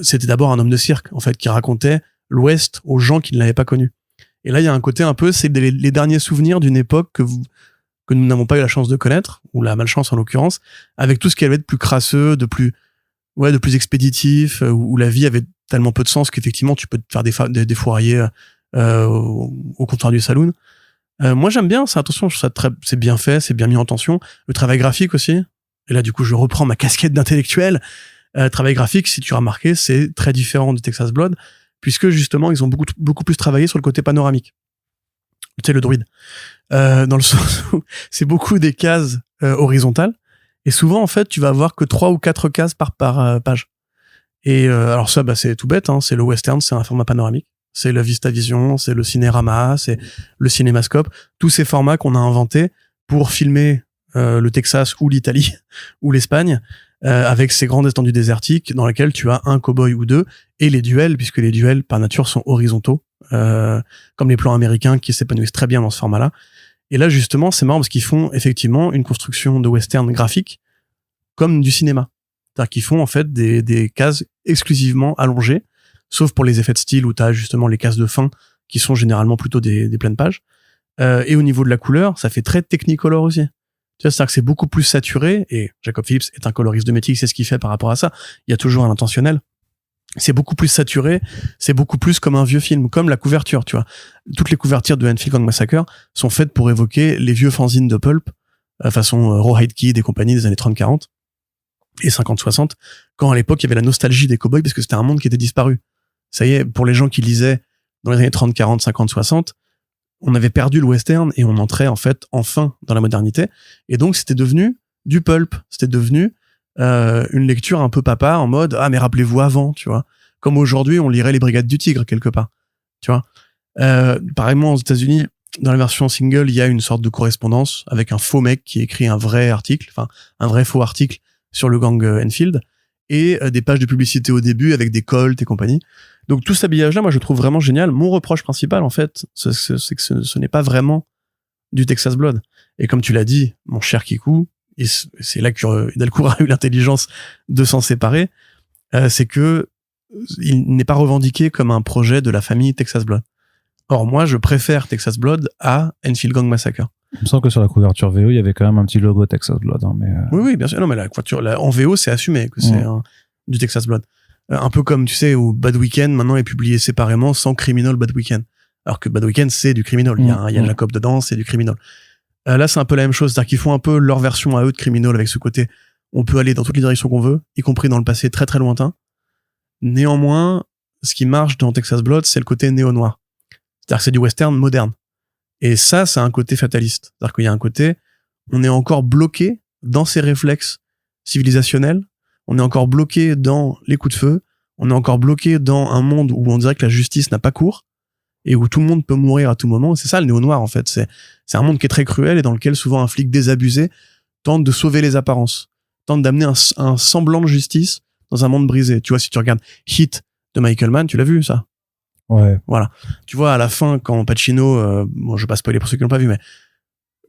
c'était d'abord un homme de cirque, en fait, qui racontait l'Ouest aux gens qui ne l'avaient pas connu. Et là, il y a un côté un peu, c'est les derniers souvenirs d'une époque que nous n'avons pas eu la chance de connaître, ou la malchance en l'occurrence, avec tout ce qui avait de plus crasseux, de plus expéditif, où la vie avait tellement peu de sens qu'effectivement, tu peux te faire des fourriers au comptoir du saloon. Moi, j'aime bien ça. Attention, je trouve ça c'est bien fait, c'est bien mis en tension. Le travail graphique aussi. Et là, du coup, je reprends ma casquette d'intellectuel. Travail graphique, si tu as remarqué, c'est très différent de Texas Blood, puisque justement, ils ont beaucoup plus travaillé sur le côté panoramique. Tu sais, le druide. Dans le sens où c'est beaucoup des cases horizontales. Et souvent, en fait, tu vas avoir que 3 ou 4 cases par page. Et alors ça, c'est tout bête, hein. C'est le western, c'est un format panoramique. C'est le VistaVision, c'est le Cinérama, c'est le Cinémascope. Tous ces formats qu'on a inventés pour filmer le Texas ou l'Italie ou l'Espagne, avec ces grandes étendues désertiques dans lesquelles tu as un cow-boy ou deux, et les duels, puisque les duels par nature sont horizontaux, comme les plans américains qui s'épanouissent très bien dans ce format-là. Et là, justement, c'est marrant parce qu'ils font effectivement une construction de western graphique comme du cinéma. C'est-à-dire qu'ils font en fait des cases exclusivement allongées, sauf pour les effets de style où tu as justement les cases de fin qui sont généralement plutôt des pleines pages. Et au niveau de la couleur, ça fait très Technicolor aussi. Tu vois, c'est-à-dire que c'est beaucoup plus saturé, et Jacob Phillips est un coloriste de métier, il sait ce qu'il fait par rapport à ça. Il y a toujours un intentionnel. C'est beaucoup plus saturé, c'est beaucoup plus comme un vieux film, comme la couverture, tu vois. Toutes les couvertures de Enfield Gang Massacre sont faites pour évoquer les vieux fanzines de pulp, façon Rawhide Kid et compagnie des années 30-40 et 50-60, quand à l'époque il y avait la nostalgie des cowboys parce que c'était un monde qui était disparu. Ça y est, pour les gens qui lisaient dans les années 30, 40, 50, 60, on avait perdu le western et on entrait en fait enfin dans la modernité. Et donc c'était devenu du pulp, c'était devenu une lecture un peu papa en mode ah mais rappelez-vous avant, tu vois, comme aujourd'hui on lirait les Brigades du Tigre quelque part, tu vois. Pareillement aux États-Unis, dans la version single, il y a une sorte de correspondance avec un faux mec qui écrit un vrai article, enfin un vrai faux article sur le gang Enfield, et des pages de publicité au début avec des colts et compagnie. Donc tout cet habillage-là, moi je trouve vraiment génial. Mon reproche principal en fait, c'est que ce n'est pas vraiment du Texas Blood. Et comme tu l'as dit, mon cher Kikou, et c'est là que Hidalgo a eu l'intelligence de s'en séparer, c'est que il n'est pas revendiqué comme un projet de la famille Texas Blood. Or, moi, je préfère Texas Blood à Enfield Gang Massacre. Il me semble que sur la couverture VO, il y avait quand même un petit logo Texas Blood. Hein, mais Oui, bien sûr. Non, mais la couverture, en VO, c'est assumé que c'est du Texas Blood. Un peu comme, tu sais, où Bad Weekend, maintenant, est publié séparément sans Criminal Bad Weekend. Alors que Bad Weekend, c'est du Criminal. Il y a Jacob dedans, c'est du Criminal. Là, c'est un peu la même chose. C'est-à-dire qu'ils font un peu leur version à eux de Criminal avec ce côté. On peut aller dans toutes les directions qu'on veut, y compris dans le passé très très lointain. Néanmoins, ce qui marche dans Texas Blood, c'est le côté néo-noir. C'est-à-dire que c'est du western moderne. Et ça, c'est un côté fataliste. C'est-à-dire qu'il y a un côté, on est encore bloqué dans ses réflexes civilisationnels, on est encore bloqué dans les coups de feu, on est encore bloqué dans un monde où on dirait que la justice n'a pas cours, et où tout le monde peut mourir à tout moment. C'est ça le néo-noir, en fait. C'est un monde qui est très cruel et dans lequel souvent un flic désabusé tente de sauver les apparences, tente d'amener un semblant de justice dans un monde brisé. Tu vois, si tu regardes Heat de Michael Mann, tu l'as vu, ça? Ouais. Voilà. Tu vois, à la fin, quand Pacino, bon, je vais pas spoiler pour ceux qui l'ont pas vu, mais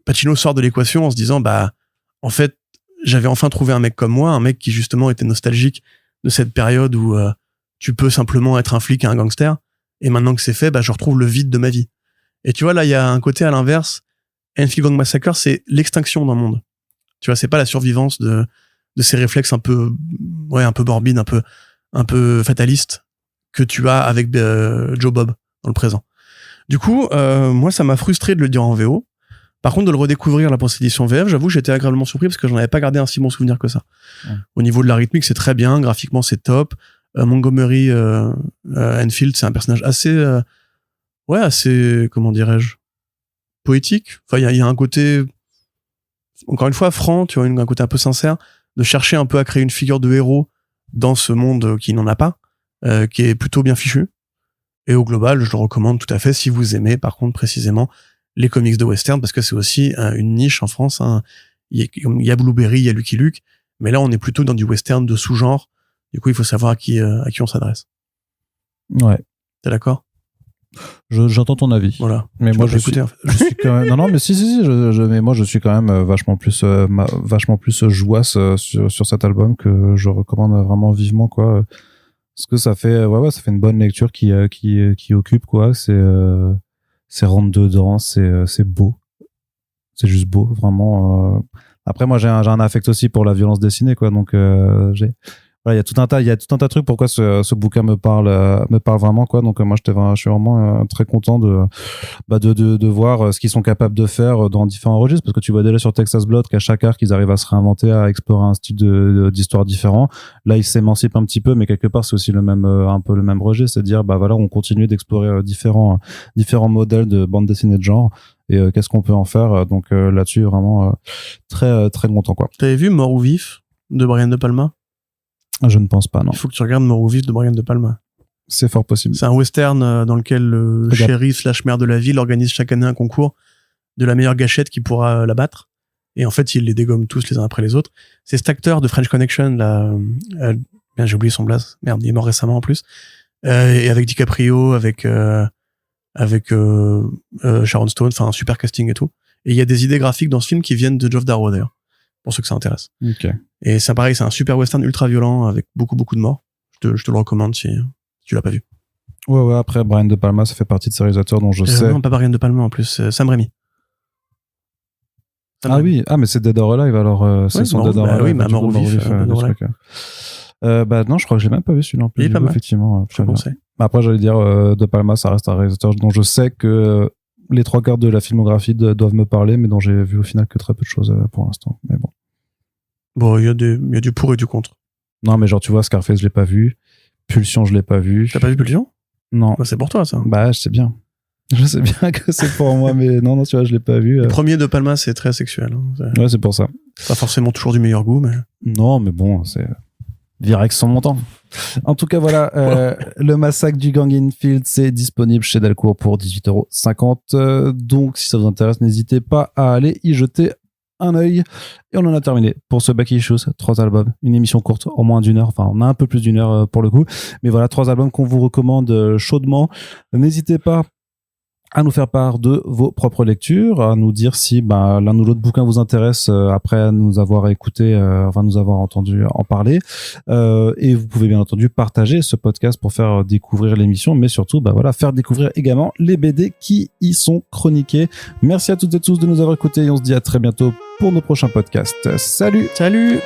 Pacino sort de l'équation en se disant, bah, en fait, j'avais enfin trouvé un mec comme moi, un mec qui justement était nostalgique de cette période où tu peux simplement être un flic et un gangster. Et maintenant que c'est fait, bah, je retrouve le vide de ma vie. Et tu vois, là, il y a un côté à l'inverse. Enfield Gang Massacre, c'est l'extinction d'un monde. Tu vois, c'est pas la survivance de ces réflexes un peu morbides, un peu fatalistes que tu as avec Joe Bob dans le présent. Du coup, moi, ça m'a frustré de le dire en VO. Par contre, de le redécouvrir là pour cette édition VF, j'avoue, j'étais agréablement surpris parce que j'en avais pas gardé un si bon souvenir que ça. Ouais. Au niveau de la rythmique, c'est très bien. Graphiquement, c'est top. Montgomery Enfield, c'est un personnage assez, comment dirais-je, poétique. Enfin, il y a un côté, encore une fois, franc, tu vois, un côté un peu sincère, de chercher un peu à créer une figure de héros dans ce monde qui n'en a pas, qui est plutôt bien fichu. Et au global, je le recommande tout à fait si vous aimez, par contre, précisément, les comics de western, parce que c'est aussi une niche en France. Hein. Il y a Blueberry, il y a Lucky Luke, mais là, on est plutôt dans du western de sous-genre. Du coup, il faut savoir à qui on s'adresse. Ouais. T'es d'accord? J'entends ton avis. Voilà. Mais moi, je suis quand même. Non, mais si. Mais moi, je suis quand même vachement plus jouasse sur cet album que je recommande vraiment vivement, quoi. Parce que ça fait, ça fait une bonne lecture qui occupe, quoi. C'est rentre dedans, c'est beau. C'est juste beau, vraiment. Après, moi, j'ai un affect aussi pour la violence dessinée, quoi. Donc, il y a tout un tas de trucs pourquoi ce bouquin me parle vraiment, quoi. Donc moi je suis vraiment très content de voir ce qu'ils sont capables de faire dans différents registres, parce que tu vois déjà sur Texas Blood qu'à chaque arc ils arrivent à se réinventer, à explorer un style d'histoire différent. Là ils s'émancipent un petit peu, mais quelque part c'est aussi un peu le même registre, c'est-à-dire on continue d'explorer différents modèles de bande dessinée de genre, et qu'est-ce qu'on peut en faire. Donc là-dessus vraiment très très content, quoi. T'avais vu Mort ou Vif de Brian De Palma? Je ne pense pas, non. Il faut que tu regardes Mort ou Vif de Brian De Palma. C'est fort possible. C'est un western dans lequel le shérif / maire de la ville organise chaque année un concours de la meilleure gâchette qui pourra la battre. Et en fait, il les dégomme tous les uns après les autres. C'est cet acteur de French Connection, là, j'ai oublié son blaze. Merde, il est mort récemment en plus. Et avec DiCaprio, avec Sharon Stone, enfin, un super casting et tout. Et il y a des idées graphiques dans ce film qui viennent de Geoff Darrow, d'ailleurs, pour ceux que ça intéresse. Ok. Et c'est pareil, c'est un super western ultra violent avec beaucoup de morts. Je te le recommande si tu l'as pas vu. Ouais, après, Brian De Palma, ça fait partie de ces réalisateurs dont je sais. Non, pas Brian De Palma en plus, Sam Raimi. Oui, mais c'est Dead or Alive, alors c'est son Dead or Alive. Oui, mais Mort ou Vif. Non, je crois que j'ai même pas vu celui-là en plus. Il est pas mal. Effectivement. Je pensais. Après, j'allais dire, De Palma, ça reste un réalisateur dont je sais que les 3/4 de la filmographie doivent me parler, mais dont j'ai vu au final que très peu de choses pour l'instant. Mais bon. Bon, il y a du pour et du contre. Non, mais genre, tu vois, Scarface, je l'ai pas vu. Pulsion, je l'ai pas vu. T'as pas vu Pulsion? Non. Bah, c'est pour toi, ça. Bah, je sais bien. Je sais bien que c'est pour moi, mais non, tu vois, je l'ai pas vu. Le premier De Palma, c'est très sexuel. Hein. Ouais, c'est pour ça. Pas forcément toujours du meilleur goût, mais... Non, mais bon, c'est Virex son montant. En tout cas, voilà, le massacre du Gang Enfield, c'est disponible chez Delcourt pour 18,50 €. Donc, si ça vous intéresse, n'hésitez pas à aller y jeter un œil. Et on en a terminé pour ce Back Issues, 3 albums, une émission courte, en moins d'1 heure, enfin on a un peu plus d'1 heure pour le coup, mais voilà, 3 albums qu'on vous recommande chaudement. N'hésitez pas à nous faire part de vos propres lectures, à nous dire si l'un ou l'autre bouquin vous intéresse après nous avoir écouté, nous avoir entendu en parler. Et vous pouvez bien entendu partager ce podcast pour faire découvrir l'émission, mais surtout faire découvrir également les BD qui y sont chroniqués. Merci à toutes et tous de nous avoir écoutés et on se dit à très bientôt pour nos prochains podcasts. Salut! Salut!